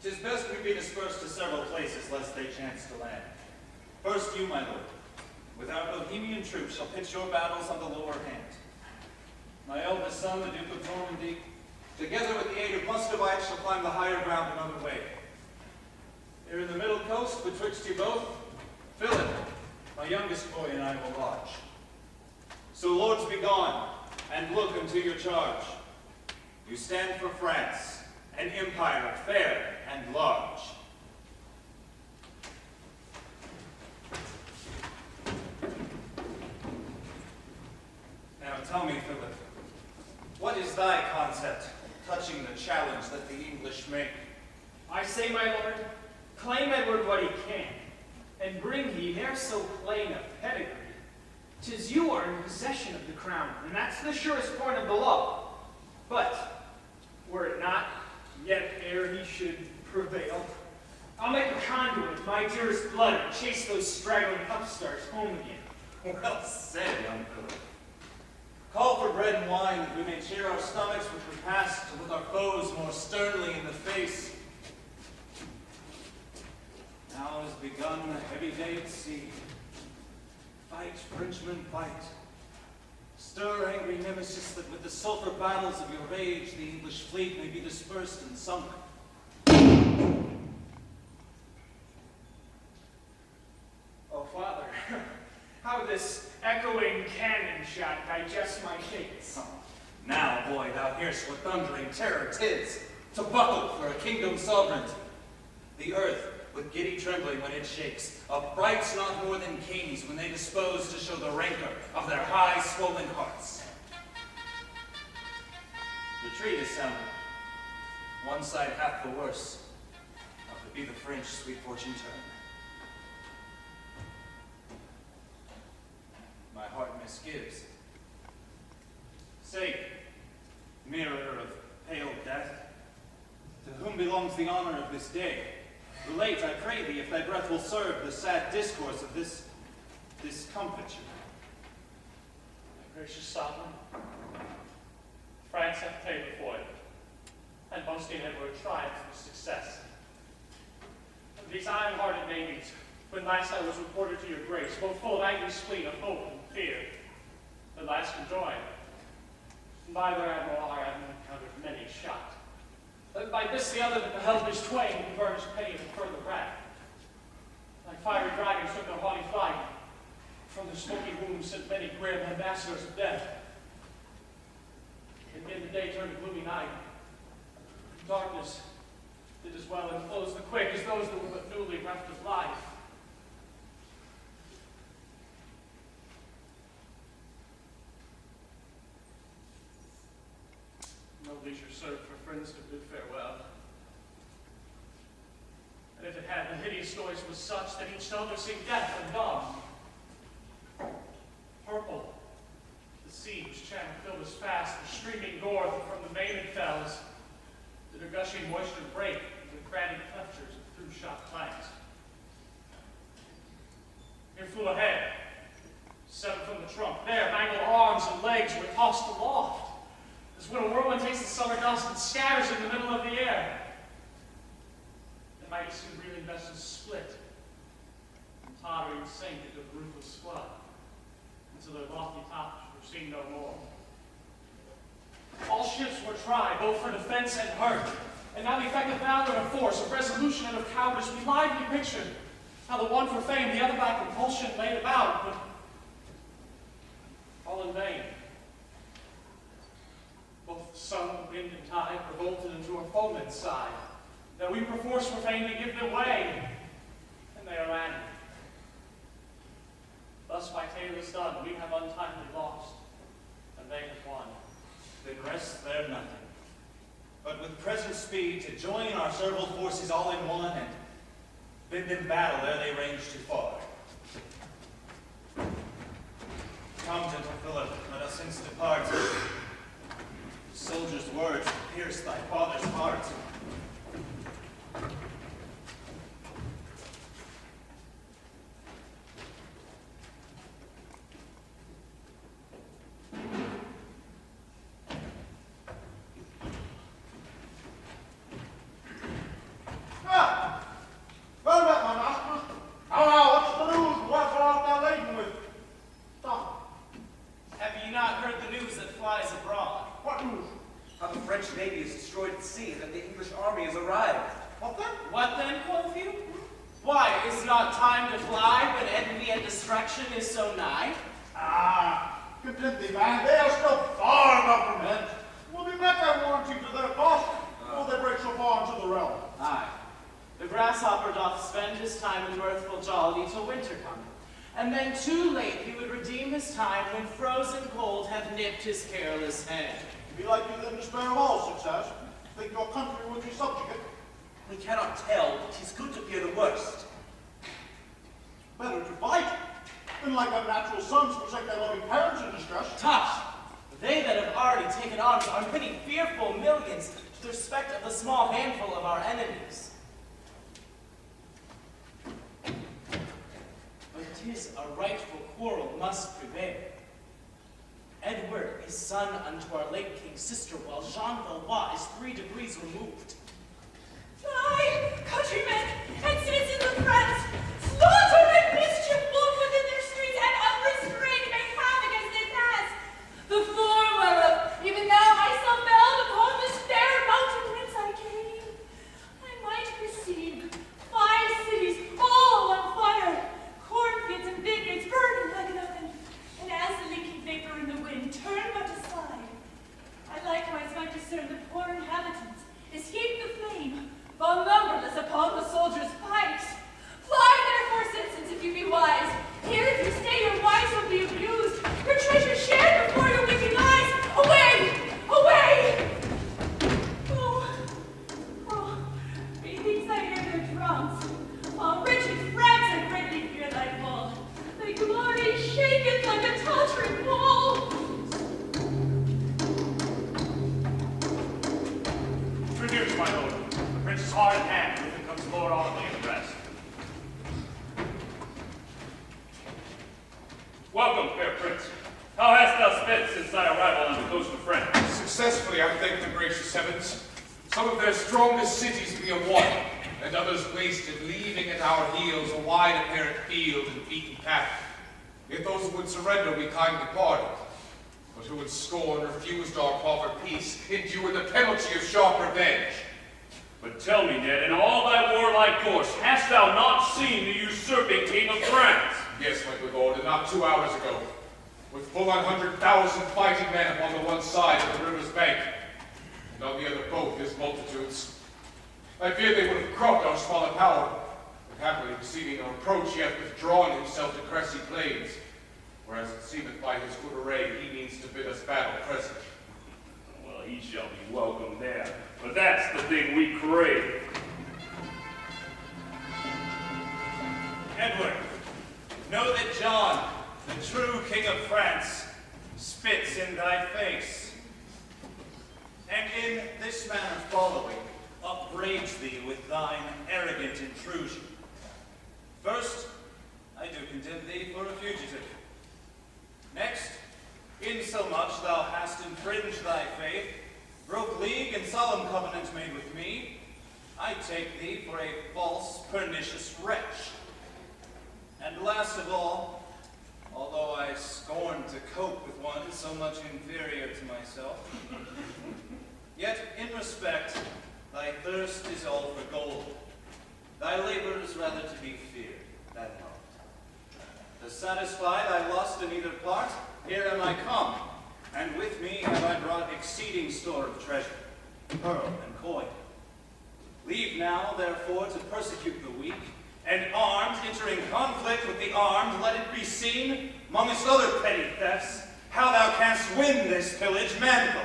'Tis best we be dispersed to several places, lest they chance to land. First you, my lord, with our Bohemian troops shall pitch your battles on the lower hand. My eldest son, the Duke of Normandy, together with the aid of Muscovite, shall climb the higher ground another way. Here in the middle coast, betwixt you both, Philip, my youngest boy, and I will lodge. So lords, be gone, and look unto your charge. You stand for France, an empire fair and large. Now tell me, Philip, what is thy concept touching the challenge that the English make? I say, my lord, claim Edward what he can, and bring he ne'er so plain a pedigree. 'Tis you are in possession of the crown, and that's the surest point of the law. But, were it not, yet ere he should prevail, I'll make a conduit of my dearest blood and chase those straggling upstarts home again. Well said, young Philip. Call for bread and wine that we may cheer our stomachs which we pass to look our foes more sternly in the face. Now has begun the heavy day at sea. Fight, Frenchmen, fight. Stir, angry nemesis, that with the sulphur battles of your rage the English fleet may be dispersed and sunk. Oh, Father, how this echoing cannon shot digests my case. Oh, now, boy, thou hear'st what thundering terror 'tis, to buckle for a kingdom's sovereignty. The earth, with giddy trembling when it shakes, affrights not more than kings when they dispose to show the rancor of their high swollen hearts. Retreat is sounded. One side hath the worse. Now to be the French sweet fortune turn. My heart misgives. Say, mirror of pale death, to whom belongs the honor of this day? Relate, I pray thee, if thy breath will serve the sad discourse of this discomfiture. My gracious sovereign, France hath paid the foil, and boasting Edward triumphs with success. Of these iron-hearted navies, when last I was reported to your grace, both full of angry spleen, of hope and fear, at last conjoined. And by their admiral I have encountered many shot. But by this the other that beheld his twain converged pain and further wrath. Like fiery dragons took their haughty flight. From the smoky womb sent many grim ambassadors of death. And in the day turned to gloomy night. Darkness did as well enclose the quick as those that were but newly reft of life. No leisure served for friends to bid farewell. And if it had, the hideous noise was such that each other seemed deaf and dumb. Purple, the sea whose channel filled as fast, the streaming north from the main fells, did her gushing moisture break into cranny cleftures of through-shot planks. Here flew ahead, severed from the trunk. There, mangled arms and legs were tossed aloft, as when a whirlwind takes the summer dust and scatters in the middle of the air. The mighty soon reeling vessels split, and tottering sank into the ruthless flood, until their lofty tops were seen no more. All ships were tried, both for defense and hurt, and now the effect of valor and force, of resolution and of cowardice, we lively pictured how the one for fame, the other by compulsion laid about, but all in vain. Both the sun, wind, and tide revolted into our foemen's side, that we perforce were fain to give them way, and they are landed. Thus my tale is done, we have untimely lost, and they have won. Then rest there nothing, but with present speed to join our several forces all in one, and bid them battle ere they range too far. Come, gentle Philip, let us hence depart. The soldier's words pierce thy father's heart. Well met, my master. How now, what's the news? Wherefore art thou laden with? Stop. Have ye not heard the news that flies abroad? What news? How the French navy is destroyed at sea, and that the English army has arrived. What then? What then, quoth you? Why, is it not time to fly when envy and destruction is so nigh? Ah, content thee, man. They are still far above from men. Will be met, I warrant you, to their cost, will they break so far into the realm. Aye. The grasshopper doth spend his time in mirthful jollity till winter cometh, and then too late he would redeem his time when frozen cold have nipped his careless hand. Be like you then despair of all success. Think your country would be subjugate. We cannot tell, but 'tis good to fear the worst. Better to fight than like unnatural sons forsake their loving parents in distress. Tush! They that have already taken arms are many fearful millions to the respect of the small handful of our enemies. But 'tis a rightful quarrel must prevail. Edward is son unto our late king's sister, while Jean Valois is 3 degrees removed. Fly, countrymen, and citizens of France, slaughter and mischief walk within their streets, and unrestrained make havoc as they pass. The form whereof even now myself beheld upon this fair mountain whence I came. I might perceive 5 cities all on fire, cornfields and vineyards burning like an oven, and as the leaking vapor in the wind turned but aside, I likewise might discern the poor inhabitants escape the flame, fall numberless upon the soldiers' pikes. Fly therefore, citizens, if you be wise. Here, if you stay, your wives will be abused, your treasure shared before your wicked eyes. Away! Away! Oh, methinks I hear their drums. All rich in France and greatly fear thy fall. Thy glory shaketh like a tottering wall. Good news, my lord. The prince is hard in hand. With him comes Lord Orthwein and the rest. Welcome, fair prince. How hast thou sped since thy arrival on the coast of France? Successfully, I thank the gracious heavens. Some of their strongest cities we have won, and others wasted, leaving at our heels a wide apparent field and beaten path. Yet those who would surrender we kindly pardoned, but who in scorn refused our proffered peace, endured the penalty of sharp revenge. But tell me, Ned, in all thy warlike course, hast thou not seen the usurping king of France? Yes, my good lord, and not 2 hours ago, with full 100,000 fighting men upon the one side of the river's bank, and on the other both his multitudes. I fear they would have cropped our smaller power, but happily perceiving our approach, he hath withdrawn himself to Cressy Plains, whereas it seemeth by his good array he means to bid us battle present. Well, he shall be welcome there, but that's the thing we crave. Edward, know that John, the true King of France, spits in thy face, and in this manner following, upbraids thee with thine arrogant intrusion. First, I do condemn thee for a fugitive. Next, insomuch thou hast infringed thy faith, broke league and solemn covenant made with me, I take thee for a false, pernicious wretch. And last of all, although I scorn to cope with one so much inferior to myself, yet in respect, thy thirst is all for gold. Thy labor is rather to be feared than loved. To satisfy thy lust in either part, here am I come, and with me have I brought exceeding store of treasure, pearl and coin. Leave now, therefore, to persecute the weak, and armed, entering conflict with the armed, let it be seen, amongst other petty thefts, how thou canst win this pillage manfully.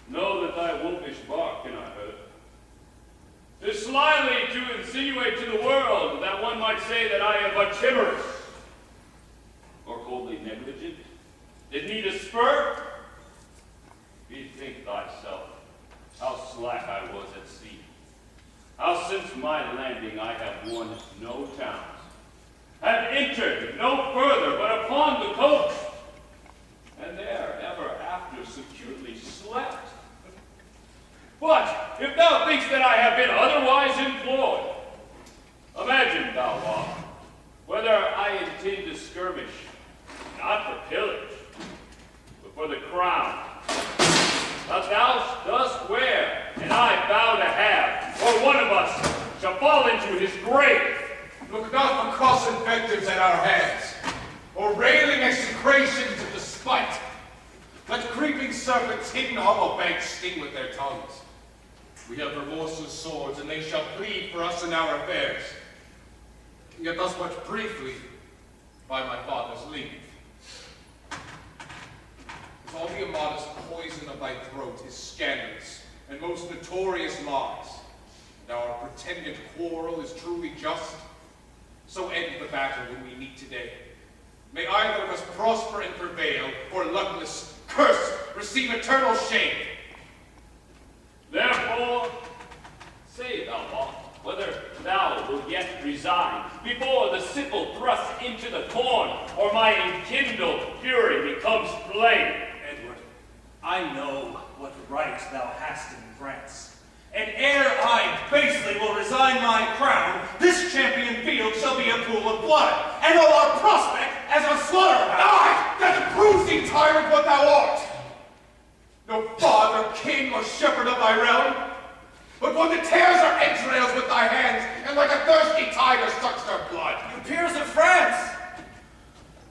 Know that thy wolfish bark cannot hurt. 'Tis slyly to insinuate to the world that one might say that I am but timorous, or coldly negligent, did need a spur. Bethink thyself how slack I was at sea, how since my landing I have won no towns, have entered no further but upon the coast, and there ever after securely slept. But if thou thinkst that I have been otherwise employed, imagine thou, whether I intend to skirmish, not for pillage, but for the crown. That thou dost wear, and I vow to have, or one of us shall fall into his grave. Look not for cross invectives at our hands, or railing execrations of despite. Let creeping serpents hidden hollow banks sting with their tongues. We have remorseless swords, and they shall plead for us in our affairs. Yet thus much briefly, by my father's leave. If all the immodest poison of thy throat is scandalous and most notorious lies, and our pretended quarrel is truly just, so end the battle when we meet today. May either of us prosper and prevail, or luckless, cursed, receive eternal shame. Therefore, say thou, whether thou wilt yet resign before the sickle thrusts into the corn, or my enkindled fury becomes flame. Edward, I know what right thou hast in France, and ere I basely will resign my crown, this champion field shall be a pool of blood, and all our prospect as a slaughterhouse. Aye, that proves thee tyrant what thou art. No father, king, or shepherd of thy realm, but one that tears our entrails with thy hands, and like a thirsty tiger sucks their blood. You peers of France,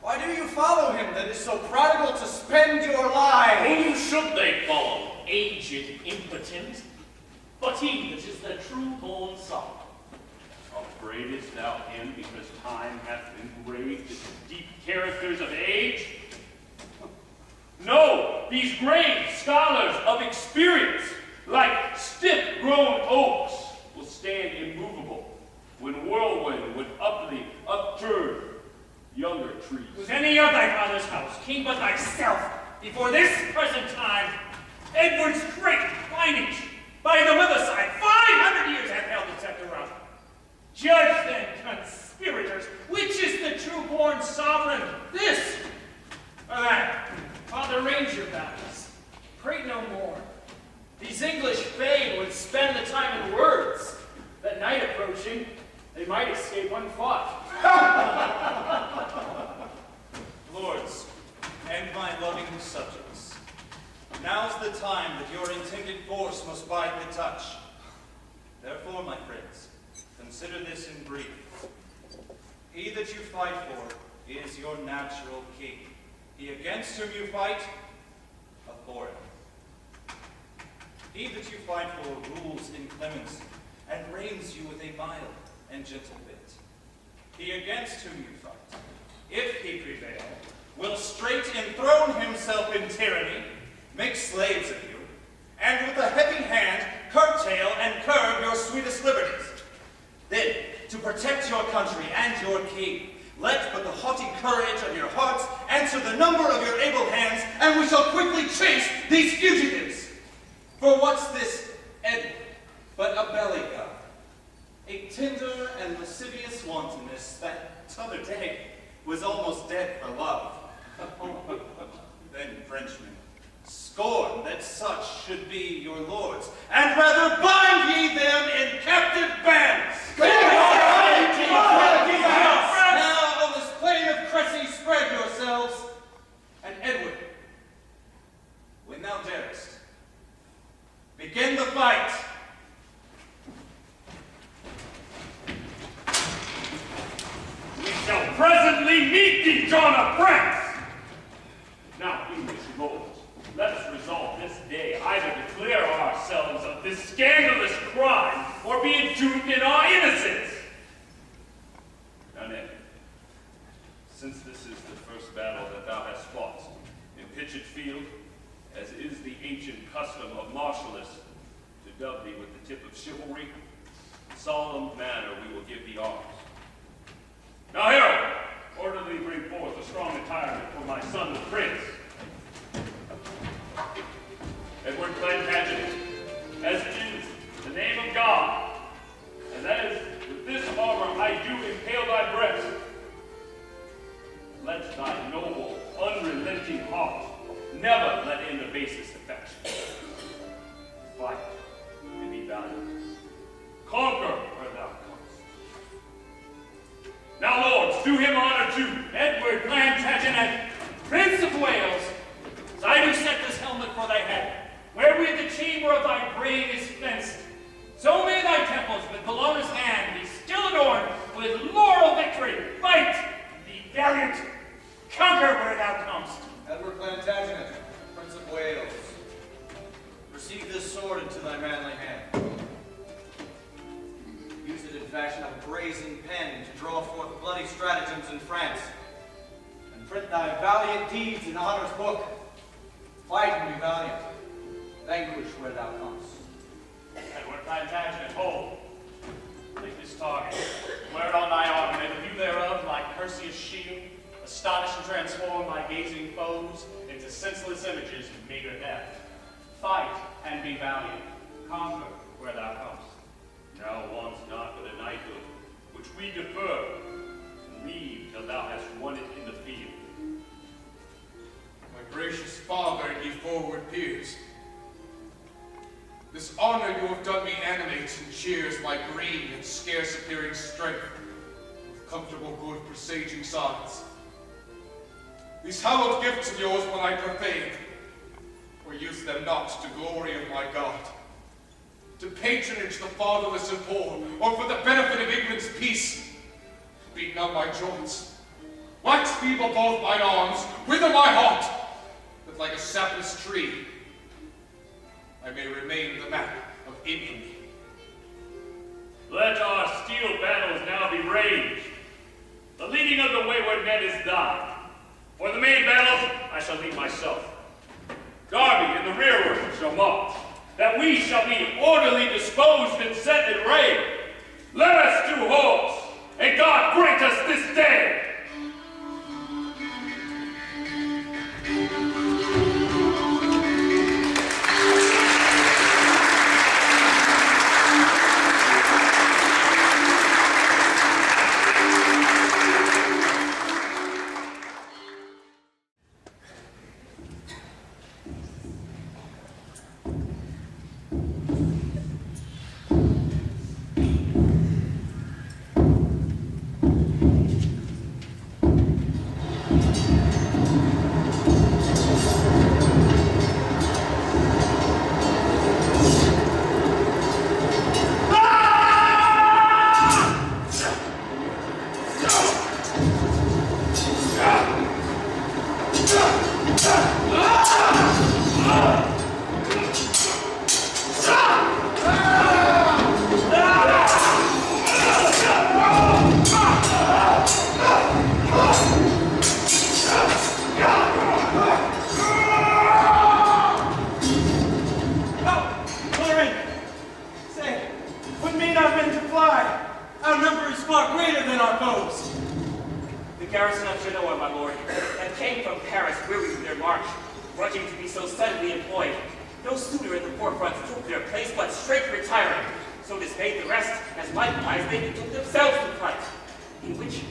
why do you follow him that is so prodigal to spend your lives? Whom should they follow, aged impotent? But he that is the true-born son. Upbraidest thou him because time hath engraved the deep characters of age? No, these grave scholars of experience, like stiff-grown oaks, will stand immovable when whirlwind would upturn younger trees. Was any of thy father's house king but thyself before this present time? Edward's great lineage, by the mother side, 500 years hath held the scepter up. Judge then, conspirators, which is the true-born sovereign, this or that? Father, range your battles. Prate no more. These English fain would spend the time in words, that night approaching, they might escape unfought. Lords, and my loving subjects, now's the time that your intended force must bide the touch. Therefore, my friends, consider this in brief. He that you fight for is your natural king. He against whom you fight, a foreigner. He that you fight for rules in clemency and reigns you with a mild and gentle bit. He against whom you fight, if he prevail, will straight enthrone himself in tyranny, make slaves of you, and with a heavy hand curtail and curb your sweetest liberties. Then, to protect your country and your king, let but the haughty courage of your hearts answer the number of your able hands, and we shall quickly chase these fugitives. For what's this Edward but a belly god, a tender and lascivious wantonness that t'other day was almost dead for love. Then, Frenchmen, scorn that such should be your lords, and rather bind ye them in captive bands. Now on this plain of Cressy spread yourselves, and Edward, when thou darest, begin the fight. We shall presently meet thee, John of France. Now, English lords, let us resolve this day either declare ourselves of this scandalous crime, or be entombed in our innocence. Now, Ned, since this is the first battle that thou hast fought in pitched field, as is the ancient custom of martialists to dub thee with the tip of chivalry, in solemn manner we will give thee arms. Now, Harold, orderly bring forth a strong retirement for my son the prince. Edward Plantagenet, as it is the name of God, and as with this armor I do impale thy breast, let thy noble, unrelenting heart never let in the basest affection. Fight and be valiant. Conquer where thou comest. Now, lords, do him honor to Edward Plantagenet, Prince of Wales. As I do set this helmet for thy head, wherewith the chamber of thy brain is fenced, so may thy temples with Bellona's hand be still adorned with laurel victory. Fight, be valiant, conquer where thou comest. Edward Plantagenet, Prince of Wales, receive this sword into thy manly hand. Use it in fashion of a brazen pen to draw forth bloody stratagems in France, and print thy valiant deeds in honor's book. Fight and be valiant. Vanquish where thou comest. Edward Plantagenet, hold. Take this target. Wear it on thy arm, and the view thereof, like Perseus' shield, astonish and transform thy gazing foes into senseless images of meager death. Fight and be valiant. Conquer where thou comest. Now wants not but a knighthood, which we defer, and leave till thou hast won it in the field. My gracious father and ye forward peers, this honor you have done me animates and cheers my green and scarce appearing strength with comfortable good presaging signs. These hallowed gifts of yours will I profane, or use them not to glory of my God, to patronage the fatherless and poor, or for the benefit of England's peace. Beat not my joints, wax feeble both mine arms, wither my heart, that like a sapless tree I may remain the map of infamy. Let our steel battles now be raged. The leading of the wayward men is thine. For the main battles I shall lead myself. Darby in the rearward shall march, that we shall be orderly disposed and set in array. Let us do horse, and God grant us this day. Our number is far greater than our foes. The garrison of Genoa, my lord, that came from Paris weary of their march, grudging to be so suddenly employed. No sooner in the forefront took their place, but straight retiring. So dismayed the rest, as likewise they betook themselves to flight, in which,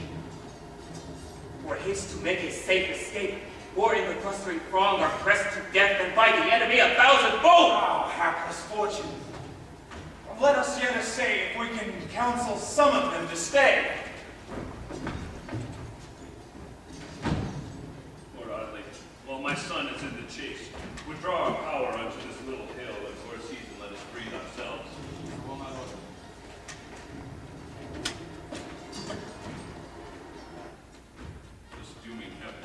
for haste to make a safe escape, or in the clustering throng are pressed to death and by the enemy 1,000-fold. Oh, hapless fortune. Let us yet essay if we can counsel some of them to stay. Lord Audley, while my son is in the chase, withdraw our power unto this little hill, and for a season let us breathe ourselves. Well, my lord. This dooming heaven,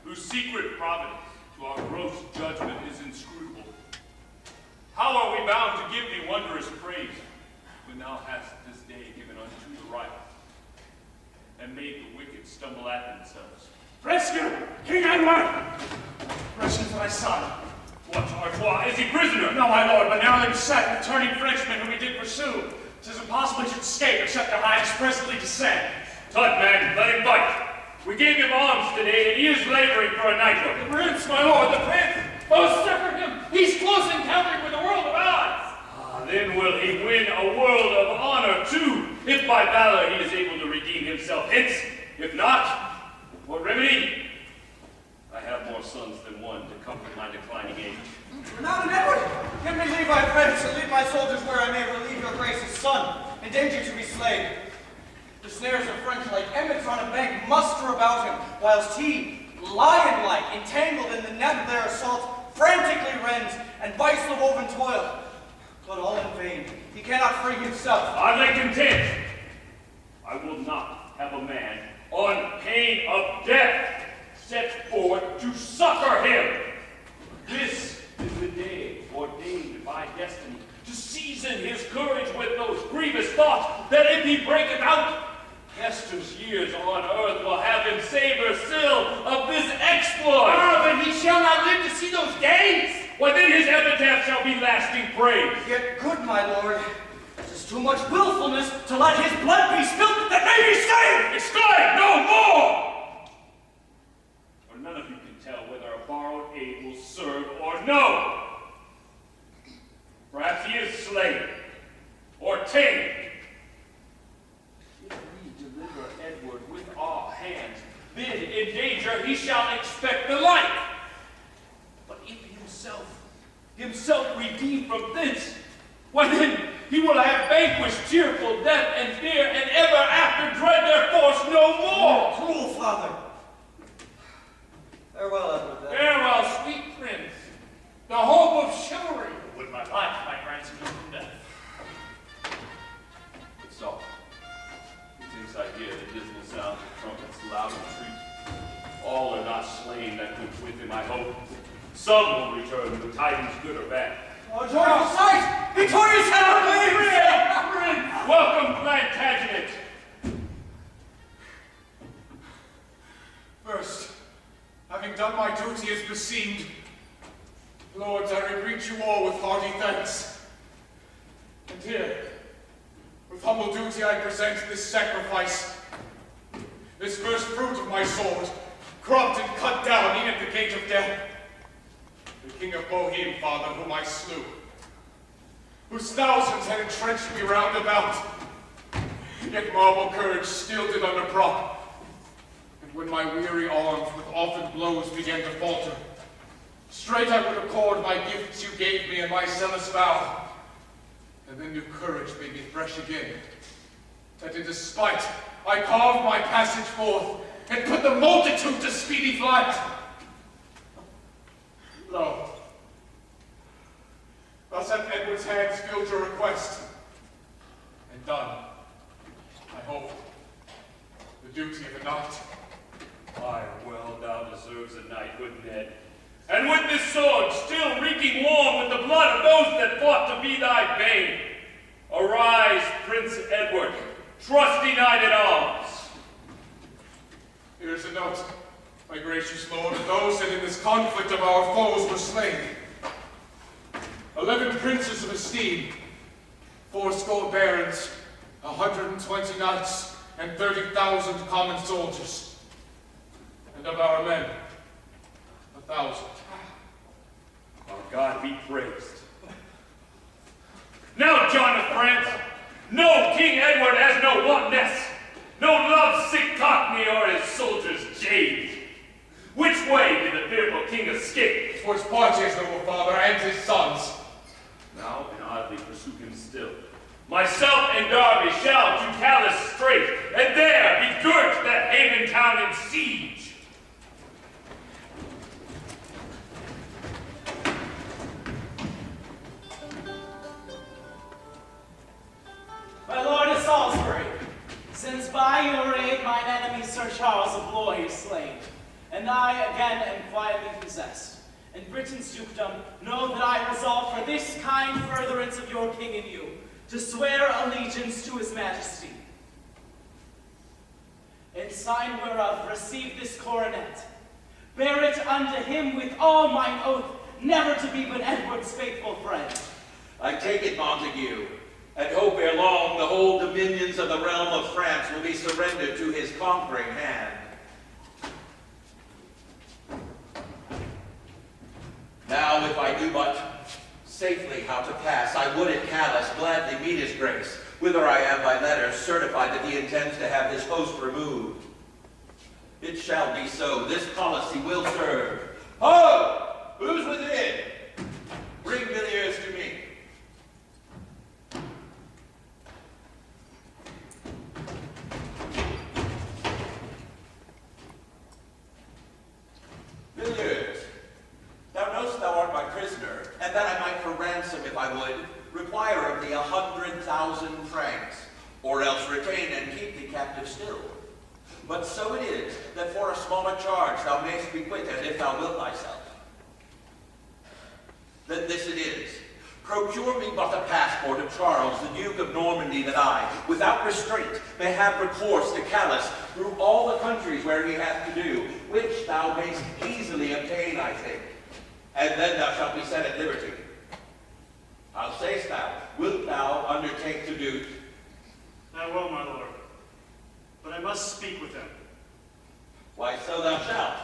whose secret providence to our gross judgment is inscrutable, how are we bound to give thee wondrous praise, when thou hast this day given unto the right, and made the wicked stumble at themselves? Rescue! King Edward! Rescue for thy son. What, Artois? Is he prisoner? No, my lord, but now beset with turning Frenchmen whom we did pursue. 'Tis impossible he should escape except our highness presently descend. Tut, man, let him fight. We gave him arms today, and he is laboring for a knighthood. The prince, my lord, the prince! Oh, succor him! He's close encountering with the world of odds! Then will he win a world of honor, too, if by valor he is able to redeem himself. Hence, if not, what remedy? I have more sons than one to comfort my declining age. Renowned Edward, give me leave, I pray, to lead my soldiers where I may relieve your grace's son, in danger to be slain. The snares of French, like emmets on a bank, muster about him, whilst he, lion-like, entangled in the net of their assault, frantically rends and bites the woven toil. But all in vain. He cannot free himself. I lay content. I will not have a man, on pain of death, set forward to succor him. This is the day ordained by destiny to season his courage with those grievous thoughts that if he breaketh out, Hester's years on earth will have him savor still of this exploit. Ah, but he shall not live to see those days! Why then his epitaph shall be lasting praise. Yet good, my lord, it is too much willfulness to let his blood be spilt that may be stained! Exclaim no more! For none of you can tell whether a borrowed aid will serve or no. Perhaps he is slain or tamed. If we deliver Edward with our hands, then in danger he shall expect the like. But if himself redeemed from thence, why then he will have vanquished cheerful death and fear, and ever after dread their force no more. Cruel father. Farewell, Edward. Farewell, sweet prince, the hope of chivalry. Would my life might ransom you from death. But so, methinks I hear the dismal sound of trumpets loud and treat. All are not slain that went with him, I hope. Some will return with tidings good or bad. Oh, joyful sight! Victorious Henry! Prince! Welcome, Plantagenet! First, having done my duty as beseemed, lords, I greet you all with hearty thanks. And here, with humble duty, I present this sacrifice, this first fruit of my sword, cropped and cut down e'en at the gate of death. The King of Boheme, father, whom I slew, whose thousands had entrenched me round about, yet marble courage still did under prop. And when my weary arms with often blows began to falter, straight I would accord my gifts you gave me and my zealous vow, and then new courage made me fresh again, that in despite I carved my passage forth, and put the multitude to speedy flight. Lo, thus hath Edward's hands filled your request, and done, I hope, the duty of a knight. Aye, well, thou dost dead. And with this sword still reeking warm with the blood of those that fought to be thy bane, arise, Prince Edward, trusty knight at arms. Here is a note, my gracious lord, of those that in this conflict of our foes were slain. 11 princes of esteem, 80 barons, 120 knights, and 30,000 common soldiers. And of our men, 1,000. Our God be praised. Now, John of France, no King Edward has no wantonness, no love-sick cockney or his soldiers jade. Which way did the fearful king escape? Towards Poitiers, noble father, and his sons. Now can oddly pursue him still. Myself and Derby shall to Calais straight, and there be girt that haven town in siege. My lord of Salisbury, since by your aid mine enemy Sir Charles of Blois is slain, and I again am quietly possessed, and Britain's dukedom, know that I resolve for this kind furtherance of your king and you, to swear allegiance to his majesty. In sign whereof receive this coronet, bear it unto him with all mine oath, never to be but Edward's faithful friend. I take it, Montague, and hope ere long the whole dominions of the realm of France will be surrendered to his conquering hand. Now, if I do but safely how to pass, I would at Calais gladly meet his grace, whither I am by letter certified that he intends to have his host removed. It shall be so. This policy will serve. Ho! Who's within? Bring Villiers to me. Villiers, thou knowst thou art my prisoner, and that I might for ransom, if I would, require of thee 100,000 francs, or else retain and keep thee captive still. But so it is, that for a smaller charge thou mayst be quit as if thou wilt thyself. Then this it is. Procure me but a passport of Charles, the Duke of Normandy, that I, without restraint, may have recourse to Calais through all the countries where he hath to do, which thou mayst easily obtain, I think. And then thou shalt be set at liberty. How sayst thou? Wilt thou undertake to do? I will, my lord. But I must speak with him. Why, so thou shalt.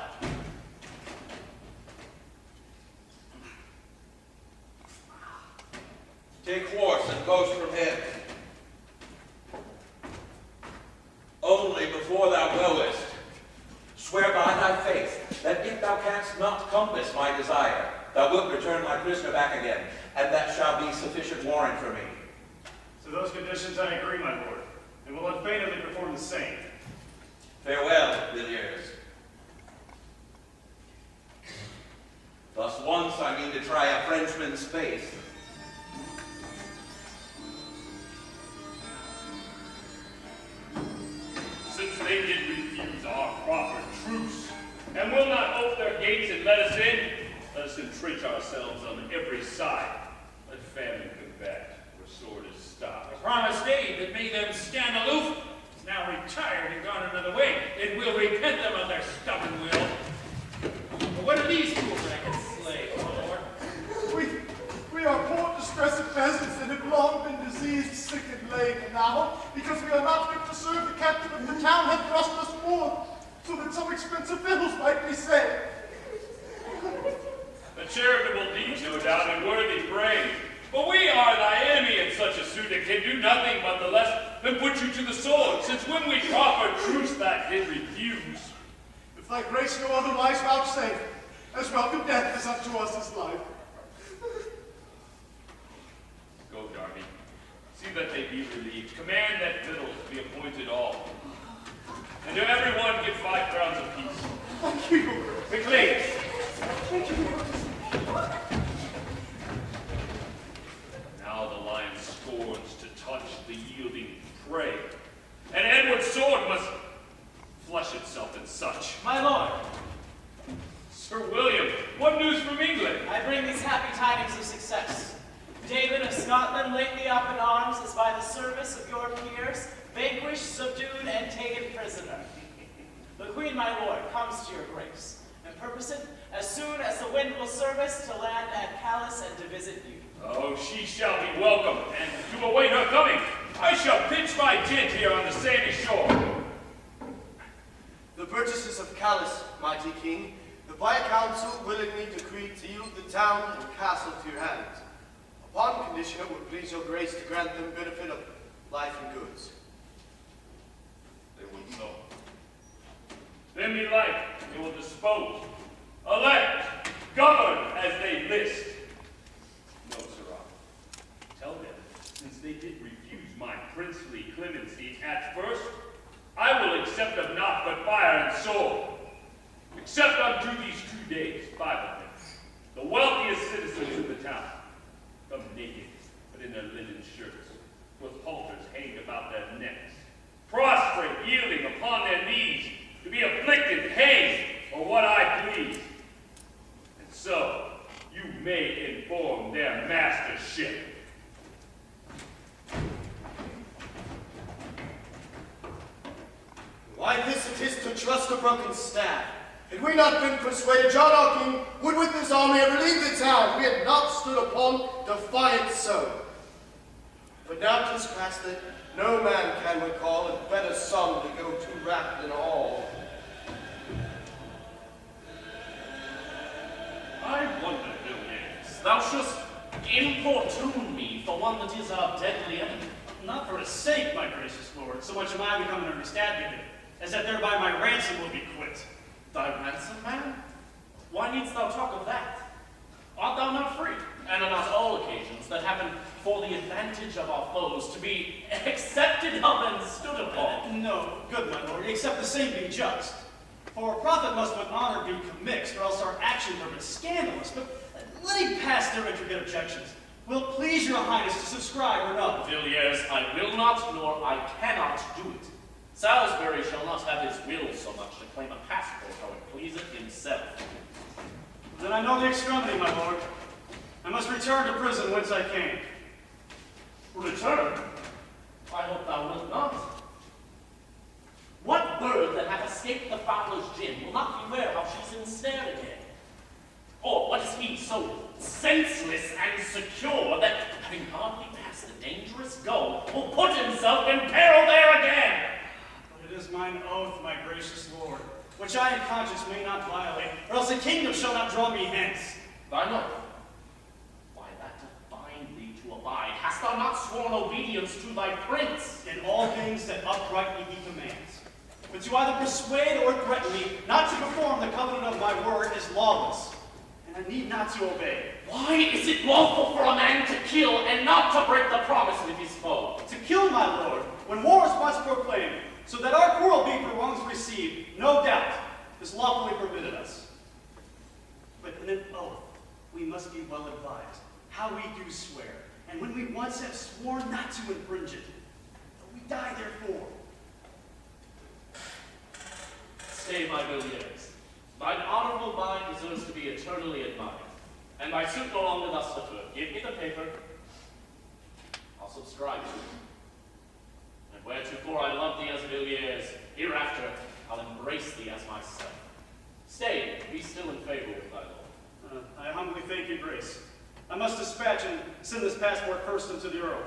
Take horse and post from him. Only before thou goest, swear by thy faith that if thou canst not compass my desire, thou wilt return my prisoner back again, and that shall be sufficient warrant for me. To those conditions I agree, my lord, and will unfeignedly perform the same. Farewell, Villiers. Thus once I mean to try a Frenchman's faith. Since they did refuse our proffered truce, and will not ope their gates and let us entrench ourselves on every side. Let famine combat, where sword is stopped. The promised aid that made them stand aloof is now retired and gone another way. It will repent them of their stubborn will. But what are these fools that I can slay, my lord? We are poor distressed peasants that have long been diseased, sick, and lame, and now, because we are not fit to serve, the captain of the town hath thrust us forth, so that some expensive victuals might be saved. A charitable deed, no doubt, and worthy praise. But we are thy enemy in such a suit that can do nothing but the less than put you to the sword, since when we proffered truce that did refuse. If thy grace no otherwise vouchsafe, as welcome death is unto us as life. Go, Darby. See that they be relieved. Command that victuals be appointed all. And to everyone give 5 crowns apiece. Thank you. Quickly! Thank you. Now the lion scorns to touch the yielding prey, and Edward's sword must flesh itself in such. My lord, Sir William, me, my lord, comes to your grace, and purposeth, as soon as the wind will serve us, to land at Calais and to visit you. Oh, she shall be welcome, and to await her coming, I shall pitch my tent here on the sandy shore. The burgesses of Calais, mighty king, the by council willingly decree to yield the town and castle to your hands, upon condition it would please your grace to grant them benefit of life and goods. They would so. Then belike they will dispose, elect, govern as they list. No, sirrah. Tell them, since they did refuse my princely clemency at first, I will accept of naught but fire and sword. Except unto these 2 days, 5 of them, the wealthiest citizens of the town, come naked, but in their linen shirts, with halters hanged about their necks, prostrate, yielding upon their knees, to be afflicted, hanged, or what I please. And so, you may inform their mastership. Why this it is to trust a broken staff. Had we not been persuaded, John our king would with his army have relieved the town. We had not stood upon defiant so. But now 'tis past that no man can recall a better song to go to rap than all. I wonder, Villiers, thou shouldst importune me for one that is our deadly enemy. Not for his sake, my gracious lord, so much am I become an earnest advocate, as that thereby my ransom will be quit. Thy ransom, man? Why needst thou talk of that? Art thou not free, and are not all occasions that happen for the advantage of our foes to be accepted of and stood upon? No, good my lord, except the same be just. For a prophet must with honor be commixed, or else our actions are but scandalous. But letting pass their intricate objections, will it please your highness to subscribe or no? Villiers, I will not, nor I cannot do it. Salisbury shall not have his will so much to claim a passport how it pleaseth himself. Then I know the extremity, my lord. I must return to prison whence I came. Return? I hope thou wilt not. What bird that hath escaped the fowler's gin will not beware how she's ensnared again? Or what is he so senseless and secure that, having hardly passed the dangerous goal, will put himself in peril there again? But it is mine oath, my gracious lord, which I in conscience may not violate, or else the kingdom shall not draw me hence. Thine oath? Why, that to bind thee to abide. Hast thou not sworn obedience to thy prince? In all things that uprightly he commands. But to either persuade or threaten me not to perform the covenant of my word is lawless, and I need not to obey. Why is it lawful for a man to kill and not to break the promise with his foe? To kill, my lord, when war is once proclaimed, so that our quarrel be for wrongs received, no doubt, is lawfully permitted us. But in an oath, we must be well advised how we do swear, and when we once have sworn not to infringe it, we die therefore. Stay, my Villiers. Thine honorable mind deserves to be eternally admired, and my suit no longer thus deferred. Give me the paper. I'll subscribe to it. And wheretofore I love thee as Villiers, hereafter I'll embrace thee as myself. Stay, be still in favor with thy lord. I humbly thank your grace. I must dispatch and send this passport first unto the earl.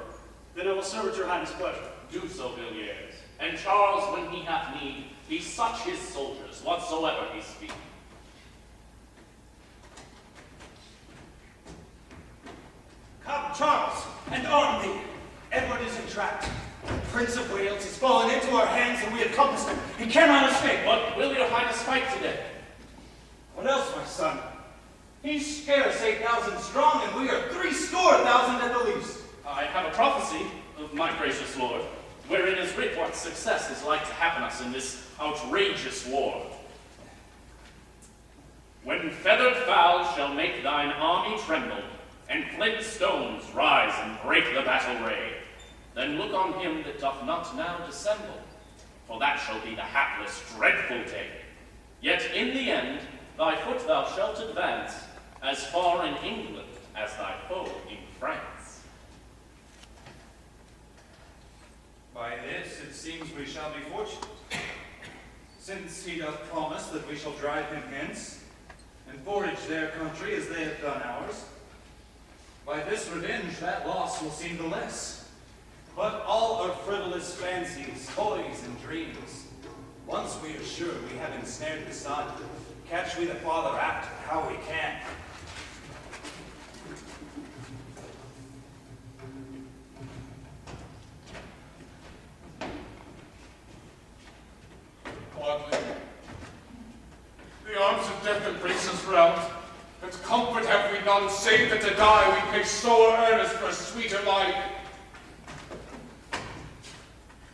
Then I will serve at your highness' pleasure. Do so, Villiers. And Charles, when he hath need, be such his soldiers, whatsoever he speak. Come, Charles, and arm thee. Edward is entrapped. The Prince of Wales is fallen into our hands, and we have compassed him. He cannot escape. What will your highness fight today? What else, my son? He's scarce 8,000 strong, and we are 70,000 at the least. I have a prophecy of my gracious lord, wherein is writ what success is like to happen us in this outrageous war. When feathered fowl shall make thine army tremble, and flint stones rise and break the battle ray, then look on him that doth not now dissemble, for that shall be the hapless, dreadful day. Yet in the end thy foot thou shalt advance, as far in England as thy foe in France. By this it seems we shall be fortunate. since he doth promise that we shall drive him hence, and forage their country as they have done ours. By this revenge that loss will seem the less. But all are frivolous fancies, toys, and dreams. Once we are sure we have ensnared the son, catch we the father act how we can. Godly, the arms of death embrace us round, and comfort have we none, save that to die we pay sore earnest for a sweeter life.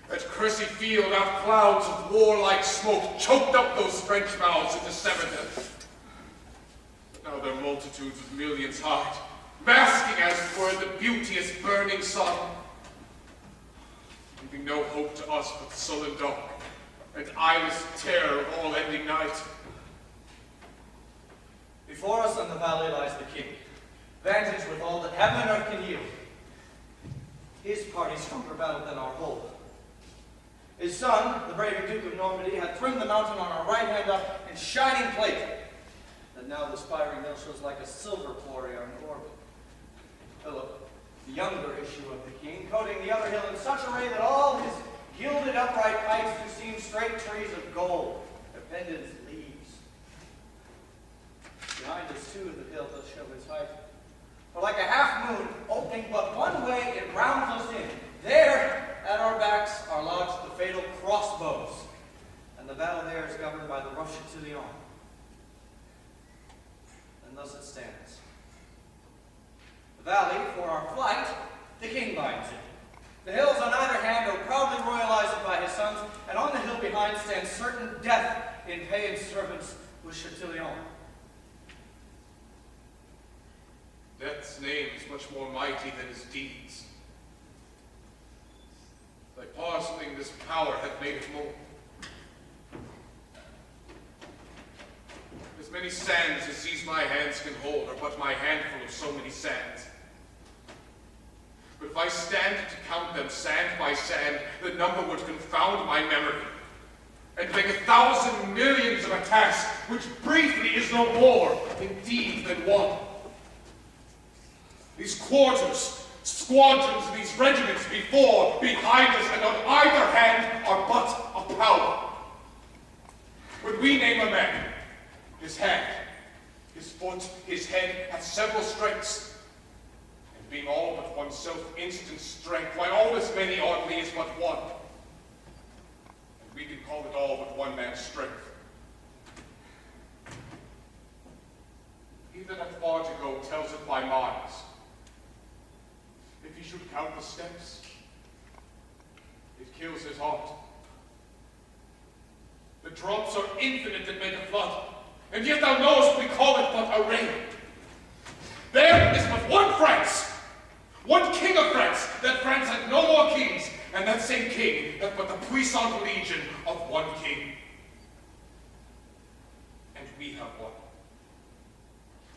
At Crecy Field, our clouds of warlike smoke choked up those French mouths and dissevered them. But now their multitudes of millions hide, basking as it were in the beauteous burning sun, leaving no hope to us but sullen dark and eyeless terror of all ending night. Before us in the valley lies the king, vantage with all that heaven and earth can yield. His party stronger battle than our whole. His son, the brave Duke of Normandy, had trimmed the mountain on our right hand up in shining plate, that now the spiring hill shows like a silver quarry on orbit. Philip, the younger issue of the king, coating the other hill in such array that all his gilded upright heights do seem straight trees of gold, their pendants leaves. Behind us, too, the hill does show its height. For like a half moon, opening but one way, it rounds us in. There, at our backs, are lodged the fatal crossbows, and the battle there is governed by the Rochechoulion. And thus it stands. The valley, for our flight, the king binds it. The hills on either hand are proudly royalized by his sons, and on the hill behind stands certain death in pay and servants with Chatillon. Death's name is much more mighty than his deeds. Thy parceling this power hath made it more. As many sands as these my hands can hold are but my handful of so many sands. But if I stand to count them sand by sand, the number would confound my memory, and make 1,000 millions of a task, which briefly is no more indeed than one. These quarters, squadrons, and these regiments before, behind us, and on either hand are but a power. When we name a man, his hand, his foot, his head hath several strengths. And being all but oneself instant strength, why all this many on me is but one. And we can call it all but one man's strength. He that hath far to go tells it by miles. If he should count the steps, it kills his heart. The drops are infinite that make a flood, and yet thou knowest we call it but a rain. There is but one France, one king of France, that France had no more kings, and that same king hath but the puissant legion of one king. And we have one.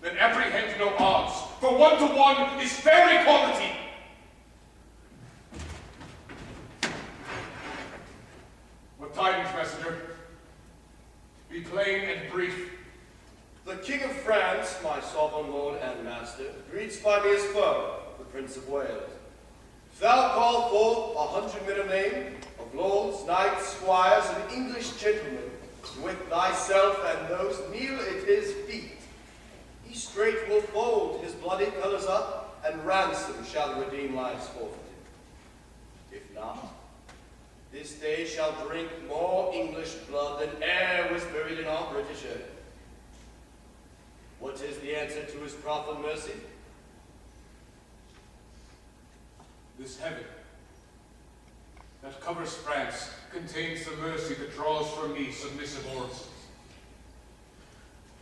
Then apprehend no odds, for 1 to 1 is fair equality. What tidings, messenger? Be plain and brief. The King of France, my sovereign lord and master, greets by me as foe, the Prince of Wales. If thou call forth 100 men of name, of lords, knights, squires, and English gentlemen, with thyself and those kneel at his feet, he straight will fold his bloody colours up, and ransom shall redeem lives forfeited. If not, this day shall drink more English blood than e'er was buried in our British earth. What is the answer to his proffered mercy? This heaven that covers France contains the mercy that draws from me submissive oracles.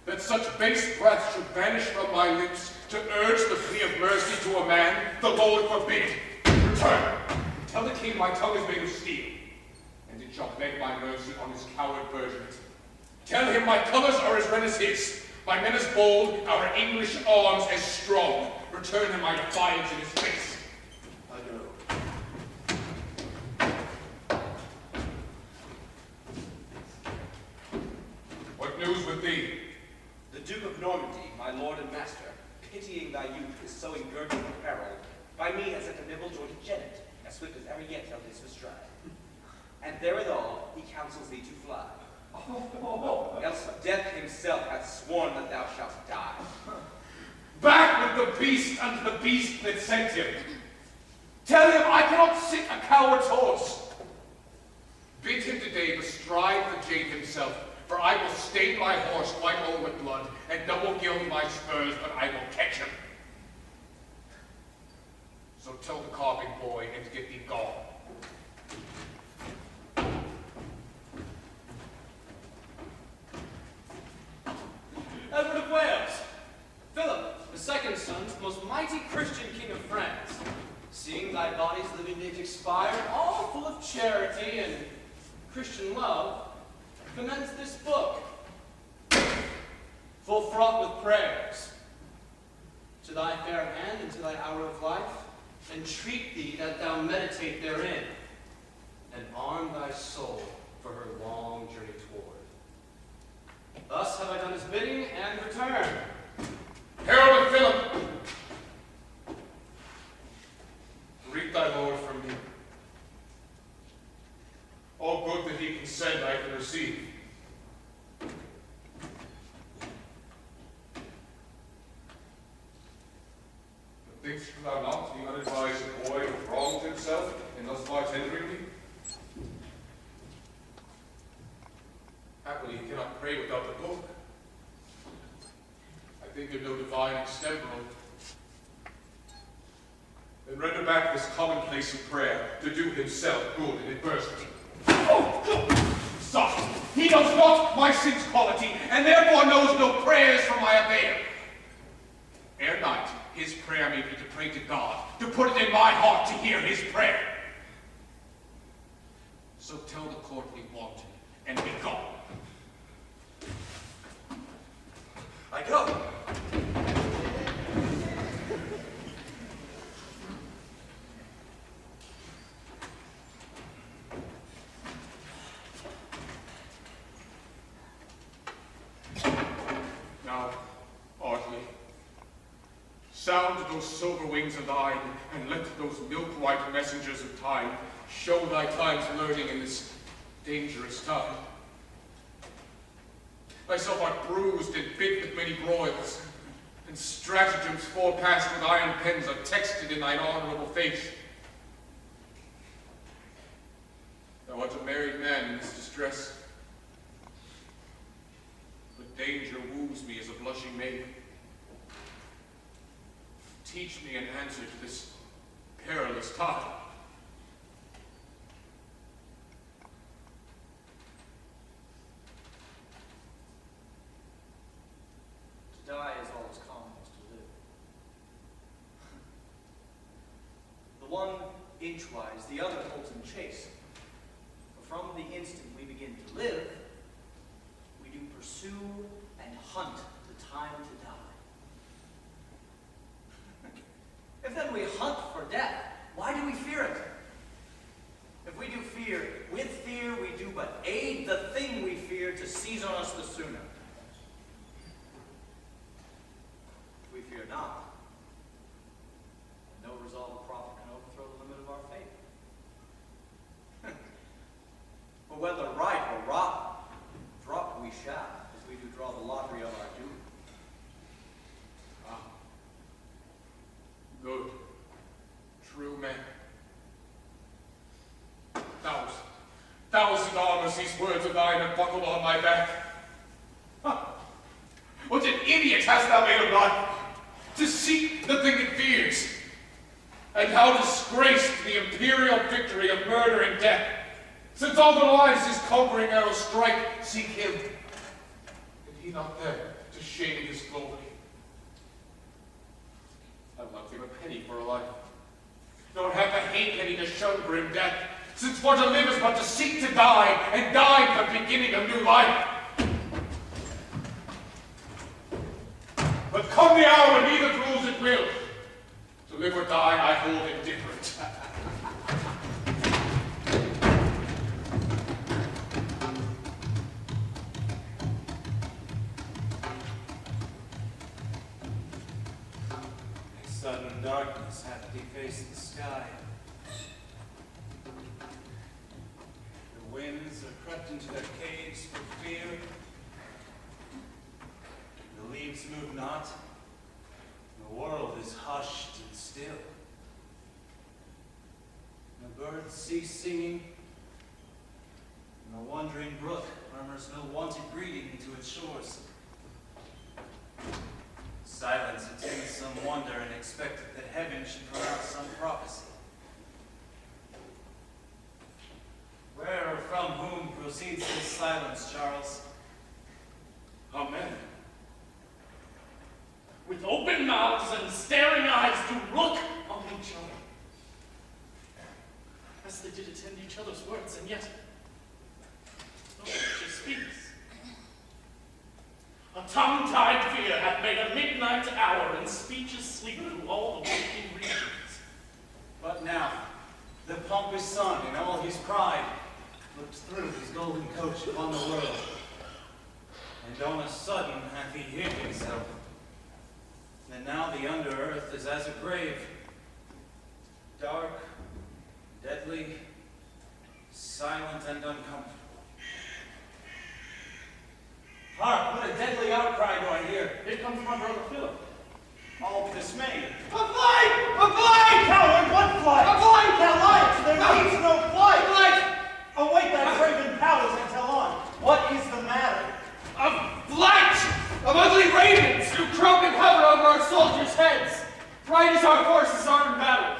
That such base breath should vanish from my lips to urge the plea of mercy to a man, the Lord forbid. Return. Tell the king my tongue is made of steel, and it shall beg my mercy on his coward virgins. Tell him my colors are as red as his, my men as bold, our English arms as strong. Return him my defiance in his face. I go. with thee? The Duke of Normandy, my lord and master, pitying thy youth is so engirded with peril, by me has sent a nibble-jointed jennet, as swift as ever yet held his bestride. And therewithal he counsels thee to fly. Else death himself hath sworn that thou shalt die. Back with the beast unto the beast that sent him. Tell him I cannot sit a coward's horse. Bid him today bestride the jade himself, for I will stain my horse quite all with blood, and double gild my spurs, but I will catch him. So tell the carving boy, and get thee gone. Edward of Wales, Philip, the second son, most mighty Christian king of France, seeing thy body's living days expire, all full of charity and Christian love, commends this book, full fraught with prayers. To thy fair hand and to thy hour of life, entreat thee that thou meditate therein, and arm thy soul for her long journey toward. Thus have I done his bidding and returned. Herald of Philip, greet thy lord from me. All good that he can send I can receive. But thinkst thou not the unadvised boy hath wronged himself in thus far tendering me? Happily he cannot pray without the book. I think him no divine extemporal. Then render back this commonplace of prayer to do himself good in adversity. Oh, soft! He knows not my sin's quality, and therefore knows no prayers for my avail. Ere night, his prayer may be to pray to God, to put it in my heart to hear his prayer. So tell the courtly wanton, and be gone. I go. Now, Orthwein, sound those silver wings of thine, and let those milk-white messengers of time show thy time's learning in this dangerous time. Thyself art bruised and bit with many broils, and stratagems forepassed with iron pens are texted in thine honorable face. Thou art a married man in this distress, but danger woos me as a blushing maid. Teach me an answer to this perilous time. To die is all as common as to live. The one inchwise, the other holds in chase. For from the instant we begin to live, we do pursue and hunt the time to die. If then we hunt for death, why do we fear it? If we do fear, with fear we do but aid the thing we fear to seize on us the sooner. If we fear not, no resolve of profit can overthrow the limit of our fate. But whether right or wrong, drop we shall, as we do draw the lottery of our doom. Ah, good, true man. Thousand armors these words of thine have buckled on my back. Huh. What an idiot hast thou made of life, to seek the thing it fears, and how disgraced the imperial victory of murder and death, since all the lives his conquering arrows strike, seek him, and he not there to shame his glory. I will not give a penny for a life, nor have a halfpenny to shun grim death, since for to live is but to seek to die, and die the beginning of new life. But come the hour when neither rules it will. To live or die, I hold indifferent. Sudden darkness hath defaced the sky. The winds are crept into their caves for fear. The leaves move not. The world is hushed and still. The birds cease singing, and the wandering brook murmurs no wonted greeting into its shores. Silence attends some wonder and expected that heaven should pronounce some prophecy. Where or from whom proceeds this silence, Charles? Amen. With open mouths and staring eyes to look on each other. As they did attend each other's words, and yet no creature speaks. A tongue-tied fear hath made a midnight hour, and speech is sleep through all the waking regions. But now, the pompous sun in all his pride looks through his golden coach upon the world, and on a sudden hath he hid himself. And now the under earth is as a grave, dark, deadly, silent, and uncomfortable. Hark, what a deadly outcry do I hear! It comes from brother Philip. All dismayed. A flight! A flight! Coward, what flight? A flight! Goliath, there needs no flight! Flight! Await thy craven powers and tell on. What is the matter? A flight of ugly ravens who croak and hover over our soldiers' heads, right as our forces are in battle.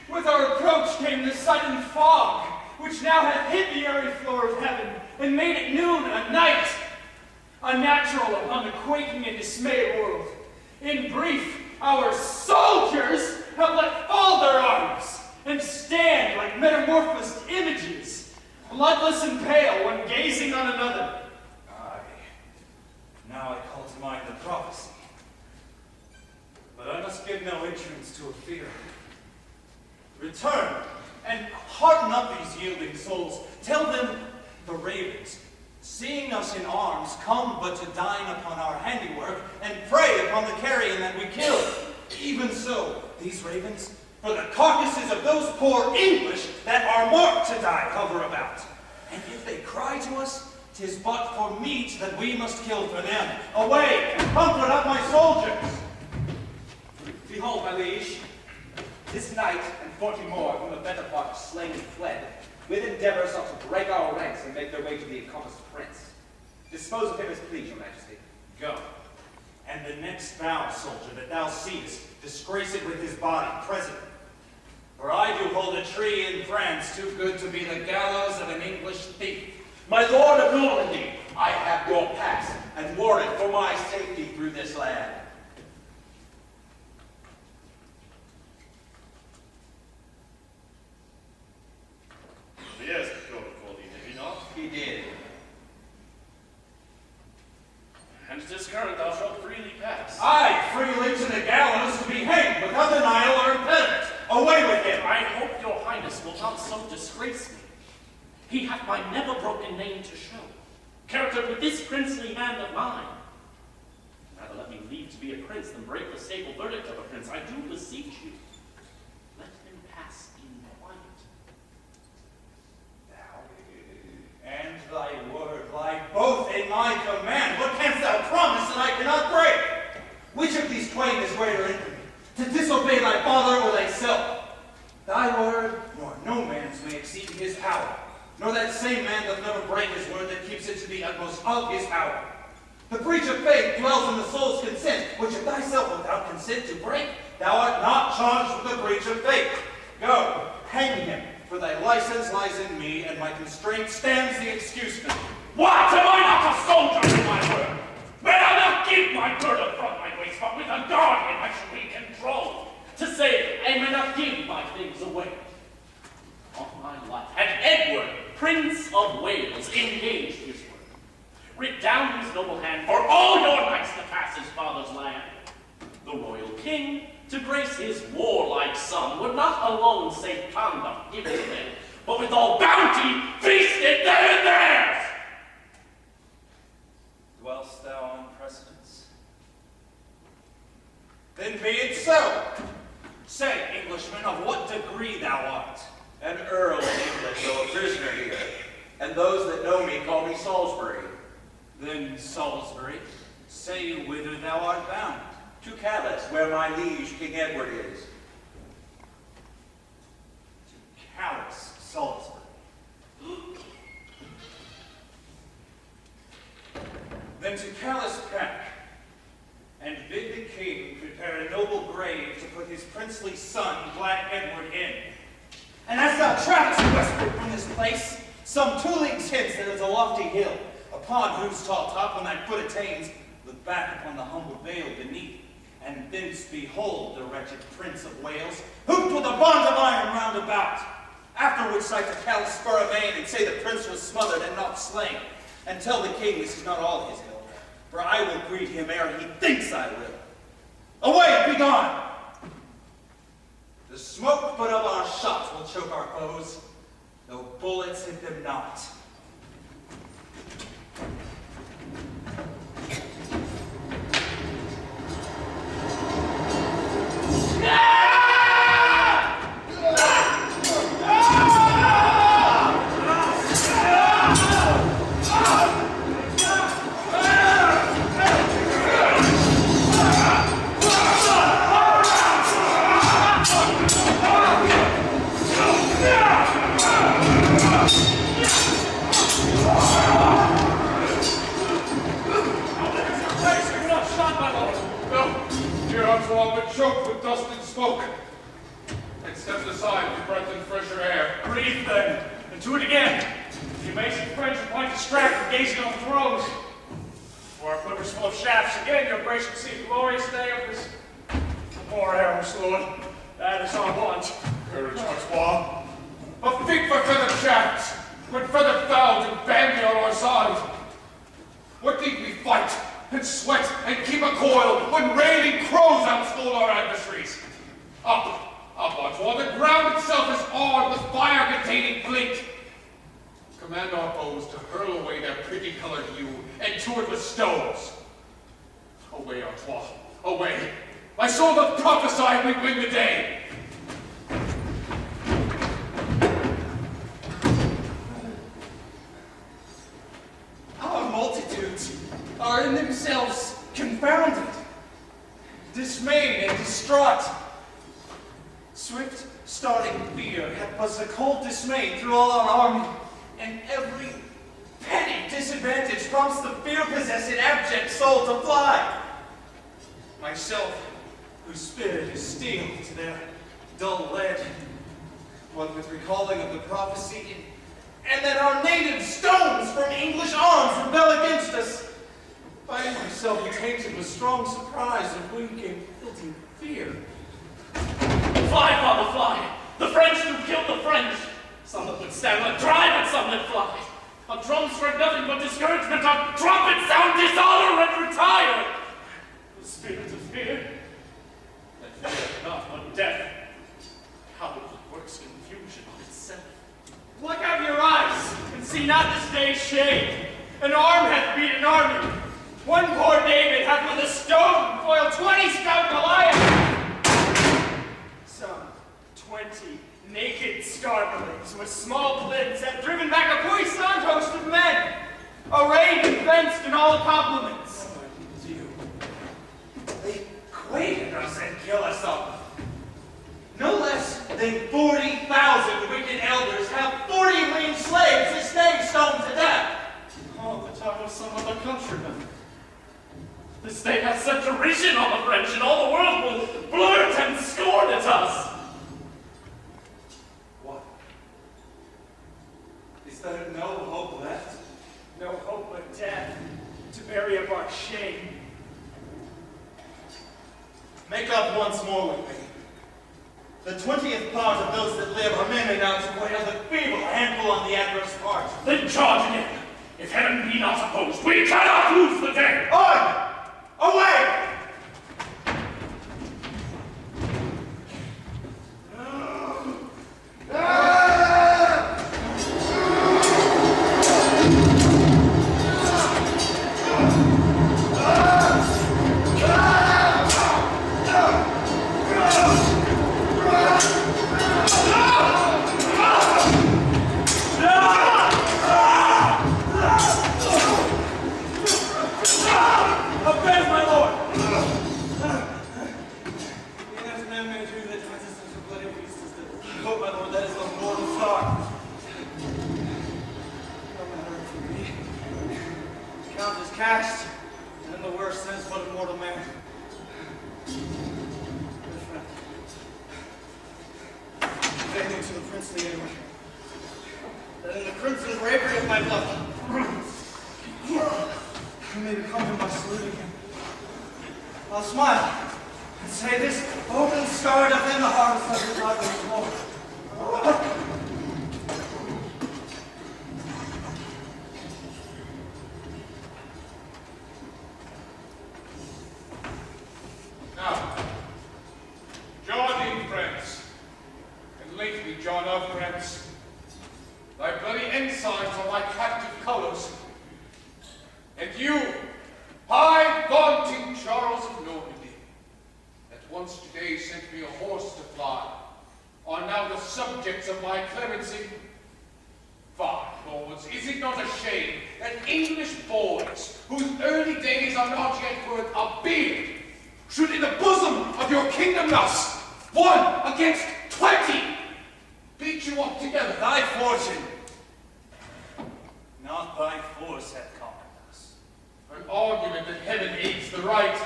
With our approach came the sudden fog, which now hath hid the airy floor of heaven, and made it noon a night, unnatural upon the quaking and dismayed world. In brief, our soldiers have let fall their arms, and stand like metamorphosed images, bloodless and pale when gazing on another. Aye. Now I call to mind the prophecy. But I must give no entrance to a fear. Return, and hearten up these yielding souls. Tell them the ravens, seeing us in arms, come but to dine upon our handiwork, and prey upon the carrion that we kill. Even so, these ravens, for the carcasses of those poor English that are marked to die hover about. And if they cry to us, 'tis but for meat that we must kill for them. Away, and comfort up my soldiers! Behold, my liege, this night and 40 more whom the better part slain and fled, with endeavor sought to break our ranks and make their way to the encompassed prince. Dispose of him as please, your majesty. Go. And the next bound soldier that thou seest, disgrace it with his body present. For I do hold a tree in France too good to be the gallows of an English thief. My lord of Normandy, I have your pass and warrant for my safety through this land. Yes, the court called thee, did he not? He did. And this current thou shalt freely pass. Aye, freely to the gallows to be hanged without denial or impediment. Away with him! I hope your highness will not so disgrace me. He hath my never broken name to show, charactered with this princely hand of mine. Rather let me leave to be a prince than break the stable verdict of a prince. I do beseech you, let him pass in quiet. And thy word lie both in my command. What canst thou promise that I cannot break? Which of these twain is greater infamy, to disobey thy father or thyself? Thy word, nor no man's may exceed his power, nor that same man doth never break his word that keeps it to the utmost of his power. The breach of faith dwells in the soul's consent, which if thyself without consent to break, thou art not charged with the breach of faith. Go, hang him, for thy license lies in me, and my constraint stands the excusement. What? Am I not a soldier in my word? May I not give my girdle from my waist, but with a guardian I shall be controlled, to say I may not give my things away. On my life, had Edward, Prince of Wales, engaged his word, writ down his noble hand for all your knights to pass his father's land, the royal king, to grace his warlike son, would not alone safe conduct give to them, but with all bounty feasted them and theirs. Dwellst thou on precedence? Then be it so. Say, Englishman, of what degree thou art? An earl in England, though a prisoner here, and those that know me call me Salisbury. Then, Salisbury, say whither thou art bound. To Calais, where my liege King Edward is. To Calais, Salisbury. Then to Calais pack, and bid the king prepare a noble grave to put his princely son, Black Edward, in. And as thou travelest westward from this place, some 2 leagues hence there is a lofty hill, Upon whose tall top, when thy foot attains, look back upon the humble vale beneath, and thence behold the wretched Prince of Wales, hooped with a bond of iron round about. Afterwards sight the Calais spur amain, and say the prince was smothered and not slain, and tell the king this is not all his ill, for I will greet him ere he thinks I will. Away, be gone! The smoke but of our shots will choke our foes, though bullets hit them not. Choked with dust and smoke, and stepped aside for breath and fresher air. Breathe then, and do it again. The amazing French are quite distracted from gazing on the thrones. For our quivers full of shafts, again your grace will see the glorious day of this. More arrows, Lord. That is our want. Courage, Orthwein. A fit for feathered shafts, when feathered fowls and bandy on our side. What need we fight, and sweat, and keep a coil, when raining crows outscold our adversaries? Up, Orthwein, the ground itself is armed with fire-containing flint. Command our bows to hurl away their pretty-colored hue, and tour it with stones. Away, Orthwein, away. My soul doth prophesy we win the day. Our multitudes are in themselves confounded, dismayed and distraught. Swift starting fear hath buzzed a cold dismay through all our army, and every petty disadvantage prompts the fear-possessed abject soul to fly. Myself, whose spirit is steel to their dull lead, what with recalling of the prophecy, and that our native stones from English arms rebel against us, find myself attainted with strong surprise and weak and guilty fear. Fly, father, fly! The French do kill the French! Some that would stand and drive, and some that fly. On drums spread nothing but discouragement, on trumpets sound dishonor and retire! The spirit of fear, that fear not but death, how it works confusion on itself. Pluck out your eyes, and see not this day's shade. An arm hath beat an army. One poor David hath with a stone foiled 20 stout Goliaths. Some 20 naked starvelings with small flints have driven back a puissant host of men, arrayed and fenced in all compliments. They quated us and kill us all. No less than 40,000 wicked elders have 40 lean slaves this day stoned to death. All the talk of some other countrymen. This day hath set derision on the French, and all the world will blurt and scorn at us. What? Is there no hope left? No hope but death, to bury up our shame. Make up once more with me. The 20th part of those that live are men enough to wear the feeble handful on the adverse part. Then charge again. If heaven be not opposed, we cannot lose the day. On! Away! princely Edward, that in the crimson bravery of my blood, you may become him by salute again. I'll smile and say this open scar doth in the harvest of his godly Lord. Now, John in France, and lately John of France, thy bloody ensigns are my captive colours, and you, high vaunting Charles of Normandy, that once today sent me a horse to fly, are now the subjects of my clemency. Fie, lords, is it not a shame that English boys, whose early days are not yet worth a beard, should in the bosom of your kingdom thus, 1 against 20, beat you up together? Thy fortune, not thy force, hath conquered us. An argument that heaven aids the right.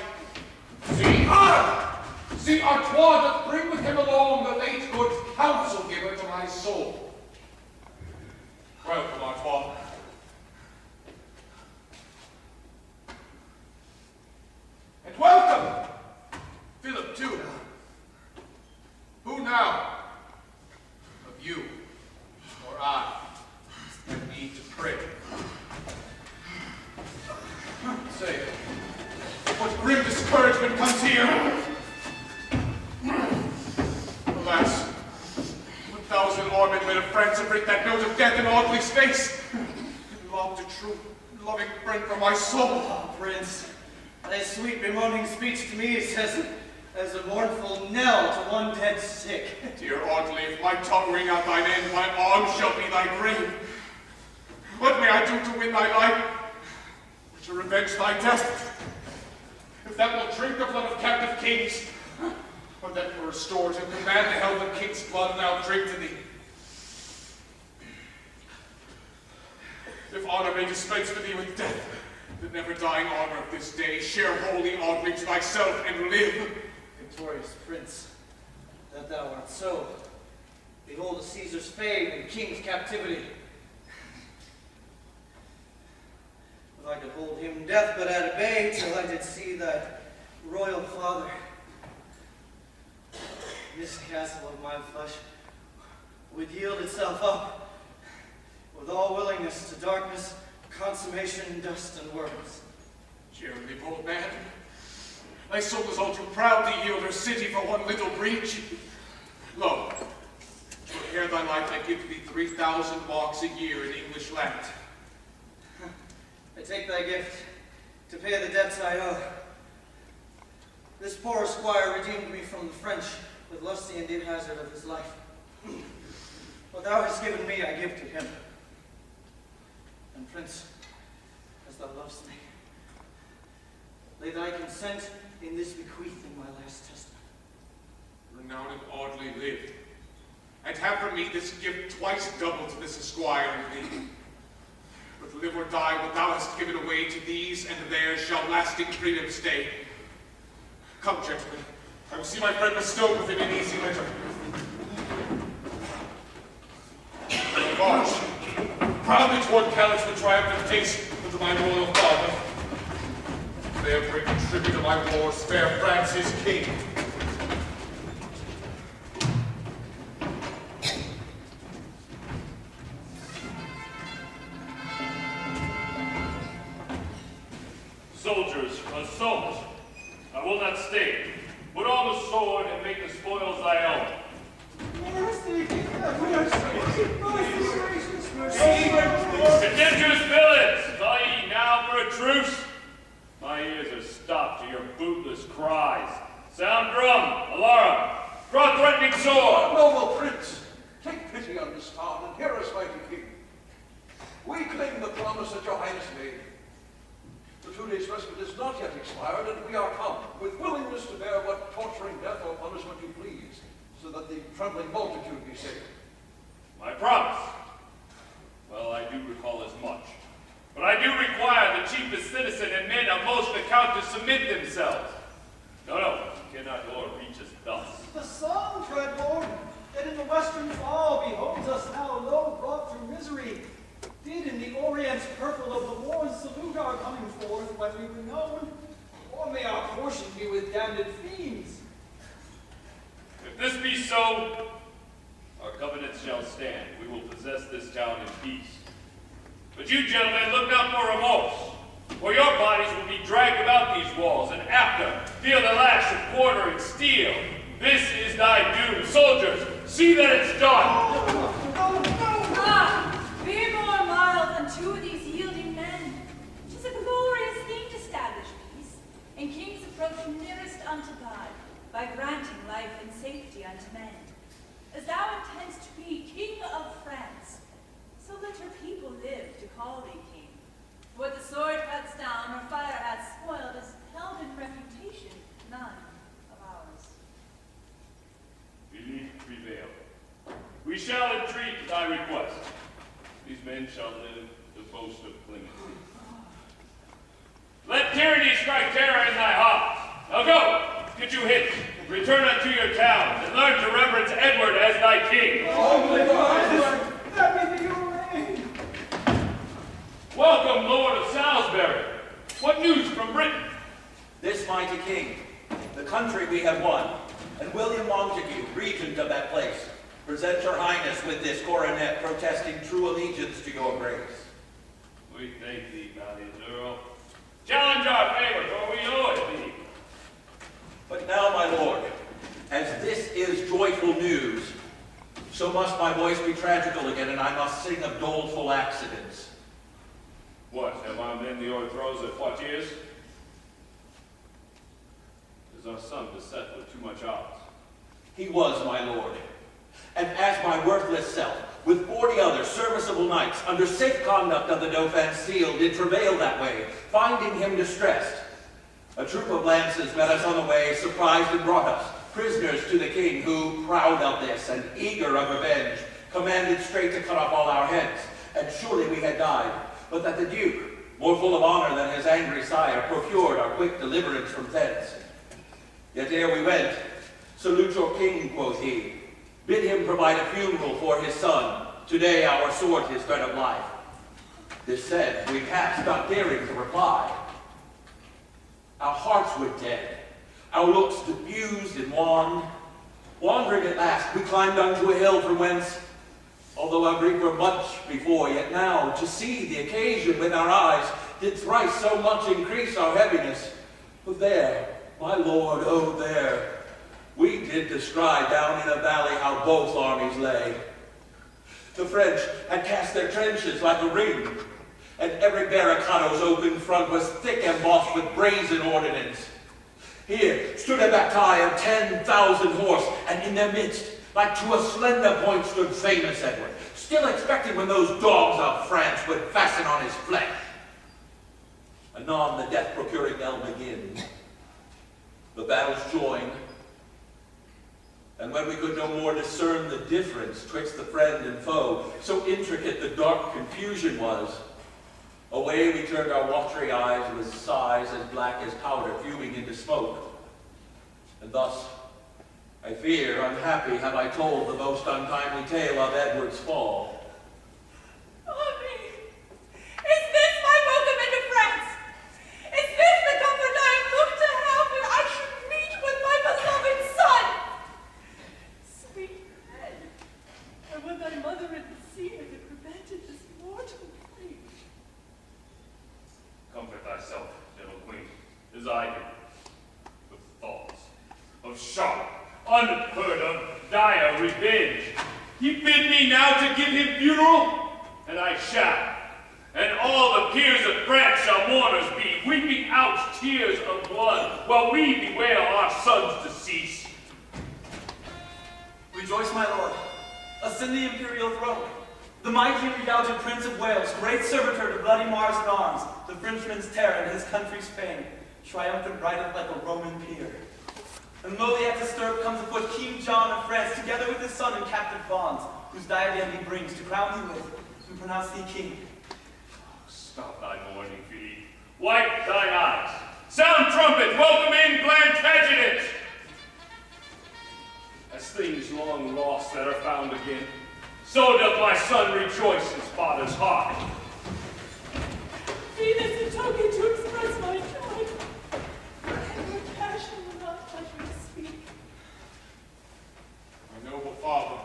See, Artois doth bring with him along the late good counsel giver to my soul. Welcome, Artois. And welcome, Philip, too. Who now, of you or I, have need to pray? Say, what grim discouragement comes here? Alas, 1,000 orbit men of France have writ that note of death in Audley's face, and lobbed a true, loving friend from my soul. Oh, Prince, thy sweet bemoaning speech to me is as a mournful knell to one dead sick. Dear Audley, if my tongue ring out thine end, my arms shall be thy grave. What may I do to win thy life, or to revenge thy death? If that will drink the blood of captive kings, or that will restore to command the health of king's blood, and I'll drink to thee. If honor may dispense for thee with death, the never-dying honor of this day, share wholly Audley to thyself and live. Victorious Prince, that thou art so. Behold Caesar's fame and king's captivity. If I could hold him death but at a bay till I did see that royal father, this castle of my flesh would yield itself up with all willingness to darkness, consummation, dust, and worms. Cheerly, bold man. Thy soul is all too proud to yield her city for one little breach. Lo, to repair thy life, I give thee 3,000 marks a year in English land. I take thy gift to pay the debts I owe. This poor squire redeemed me from the French with lusty indeed hazard of his life. What thou hast given me, I give to him. And Prince, as thou lovest me, lay thy consent in this bequeath in my last testament. Renowned Audley live, and have from me this gift twice double to this esquire and thee. But live or die, what thou hast given away to these and theirs shall lasting freedom stay. Come, gentlemen, I will see my friend bestowed with him an easy litter. March, proudly toward Calais the triumphant taste of my royal father. There bring tribute to my wars, fair France his king. Soldiers, assault. I will not stay. Put on the sword and make the spoils thy own. Contemptuous villains, call ye now for a truce? My ears are stopped to your bootless cries. Sound drum, alarum, draw threatening sword. Noble prince, take pity on this town and hear us, mighty king. We claim the promise that your highness made. The 2 days' respite is not yet expired, and we are come, with willingness to bear what torturing death or punishment you please, so that the trembling multitude be safe. My promise. Well, I do recall as much. But I do require the chiefest citizen and men of most account to submit themselves. No, cannot your reach us thus. The song, Dread Lord. that in the western fall beholds us now low brought through misery, did in the Orient's purple of the wars salute our coming forth when we were known, or may our portion be with damned fiends? If this be so, our covenant shall stand. We will possess this town in peace. But you, gentlemen, look not for remorse, for your bodies will be dragged about these walls, and after, feel the lash of quartering steel. This is thy doom. Soldiers, see that it's done. Ah, be more mild than two of these yielding men. 'Tis a glorious thing to establish peace, and kings approach nearest unto God by granting life and safety unto men. As thou intendest to be king of France, so let your people live to call thee king. What the sword cuts down or fire hath spoiled is held in reputation, none of ours. Belief prevail. We shall entreat thy request. These men shall live to boast of clemency. Let tyranny strike terror in thy heart. Now go, get you hit, return unto your town, and learn to reverence Edward as thy king. Oh my God! Let me be your reign! Welcome, Lord of Salisbury. What news from Britain? This mighty king, the country we have won, and William Montague, regent of that place, present your highness with this coronet protesting true allegiance to your grace. We thank thee, valiant Earl. Challenge our favor, for we owe it thee. But now, my lord, as this is joyful news, so must my voice be tragical again, and I must sing of doleful accidents. What, have I been the overthrows at Poitiers? Is our son beset with too much odds? He was, my lord, and as my worthless self, with 40 other serviceable knights, under safe conduct of the Dauphin's seal, did travail that way, finding him distressed. A troop of lances met us on the way, surprised and brought us, prisoners to the king, who, proud of this and eager of revenge, commanded straight to cut off all our heads, and surely we had died, but that the duke, more full of honor than his angry sire, procured our quick deliverance from thence. Yet ere we went, salute your king, quoth he. Bid him provide a funeral for his son. Today our sword his thread of life. This said, we passed, not daring to reply. Our hearts were dead, our looks diffused and wan. Wandering at last, we climbed unto a hill from whence, although our grief were much before, yet now to see the occasion with our eyes did thrice so much increase our heaviness. But there, my lord, oh there, we did descry down in a valley how both armies lay. The French had cast their trenches like a ring, and every barricado's open front was thick embossed with brazen ordnance. Here stood a battalion of 10,000 horse, and in their midst, like to a slender point, stood famous Edward, still expecting when those dogs of France would fasten on his flesh. Anon the death-procuring knell begins. The battles join, and when we could no more discern the difference twixt the friend and foe, so intricate the dark confusion was, away we turned our watery eyes with sighs as black as powder fuming into smoke. And thus, I fear, unhappy, have I told the most untimely tale of Edward's fall. Oh me! Is this my welcome into France? Is this the comfort I have looked to have when I should meet with my beloved son? Sweet friend, I would thy mother in the sea had prevented this mortal fate. Comfort thyself, gentle queen, as I do, with thoughts of sharp, unheard of, dire revenge. Ye bid me now to give him funeral, and I shall. And all the peers of France shall mourners be, weeping out tears of blood, while we bewail our son's decease. Rejoice, my lord. Ascend the imperial throne. The mighty and redoubted Prince of Wales, great servitor to bloody Mars in arms, the Frenchman's terror and his country's fame, triumphant rideth like a Roman peer. And lowly at the stirrup comes afoot King John of France, together with his son in captive bonds, whose diadem he brings to crown thee with, and pronounce thee king. Stop thy mourning, Philippe. Wipe thine eyes. Sound trumpet, welcome in Plantagenet. As things long lost that are again, so doth my son rejoice his father's heart. Be this a token to express my joy, and your passion will not touch me to speak. My noble father,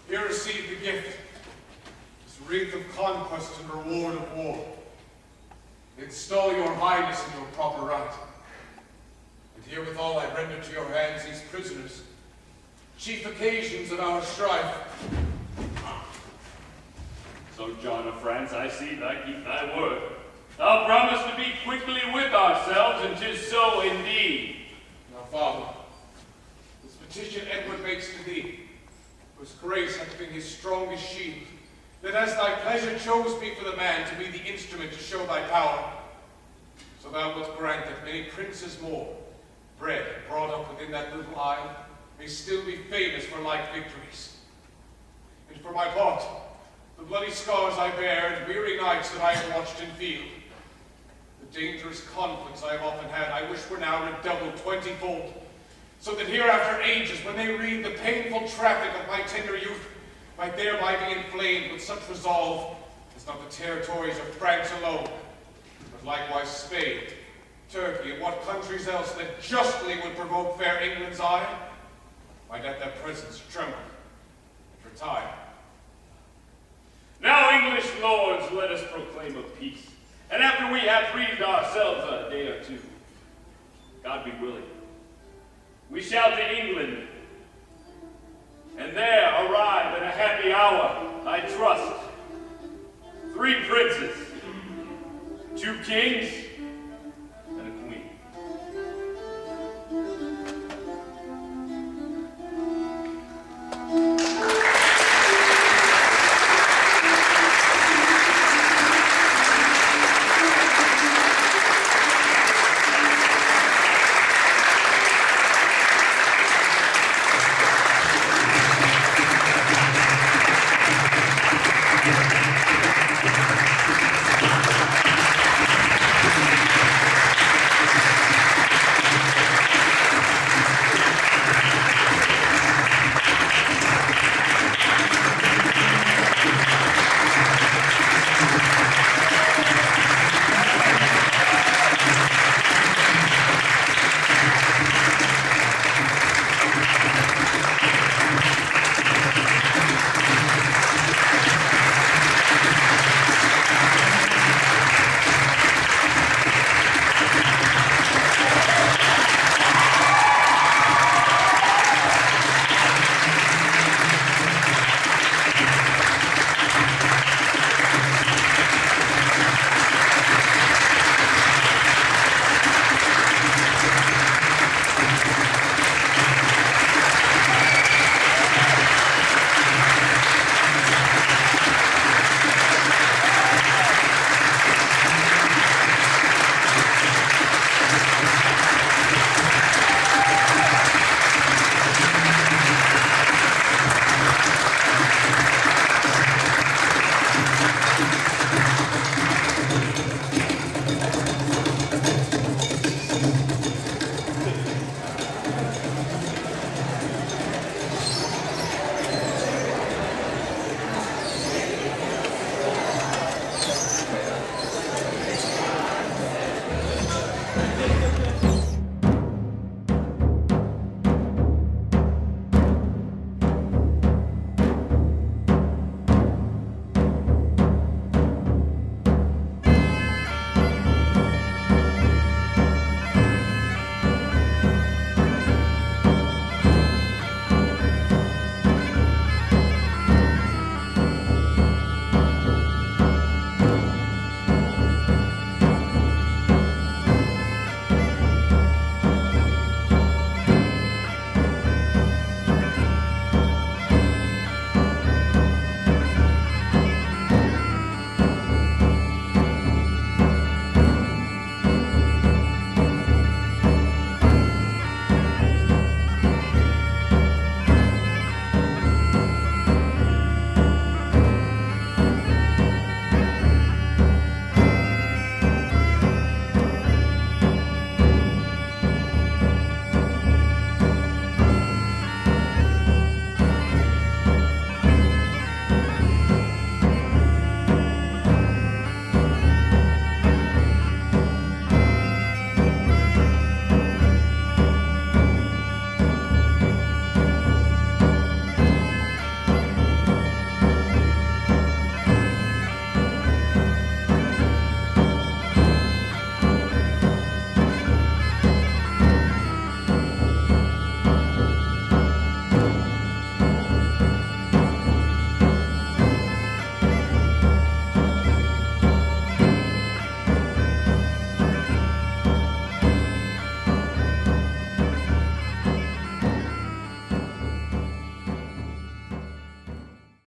here receive the gift, this wreath of conquest and reward of war. Install your highness in your proper right. And herewithal I render to your hands these prisoners, chief occasions of our strife. So, John of France, I see thou keep thy word. Thou promised to be quickly with ourselves, and 'tis so indeed. Now, Father, this petition Edward makes to thee, whose grace hath been his strongest shield, that as thy pleasure chose me for the man to be the instrument to show thy power, so thou wilt grant that many princes more, bred and brought up within that little isle, may still be famous for like victories. And for my part, the bloody scars I bear and weary nights that I have watched in field, the dangerous conflicts I have often had, I wish were now redoubled 20-fold, so that hereafter ages, when they read the painful traffic of my tender youth, might thereby be inflamed with such resolve as not the territories of France alone, but likewise Spain, Turkey, and what countries else that justly would provoke fair England's ire, might at their presence tremble and retire. Now, English lords, let us proclaim a peace, and after we have breathed ourselves a day or two, God be willing, we shall to England, and there arrive in a happy hour, I trust. 3 princes, 2 kings,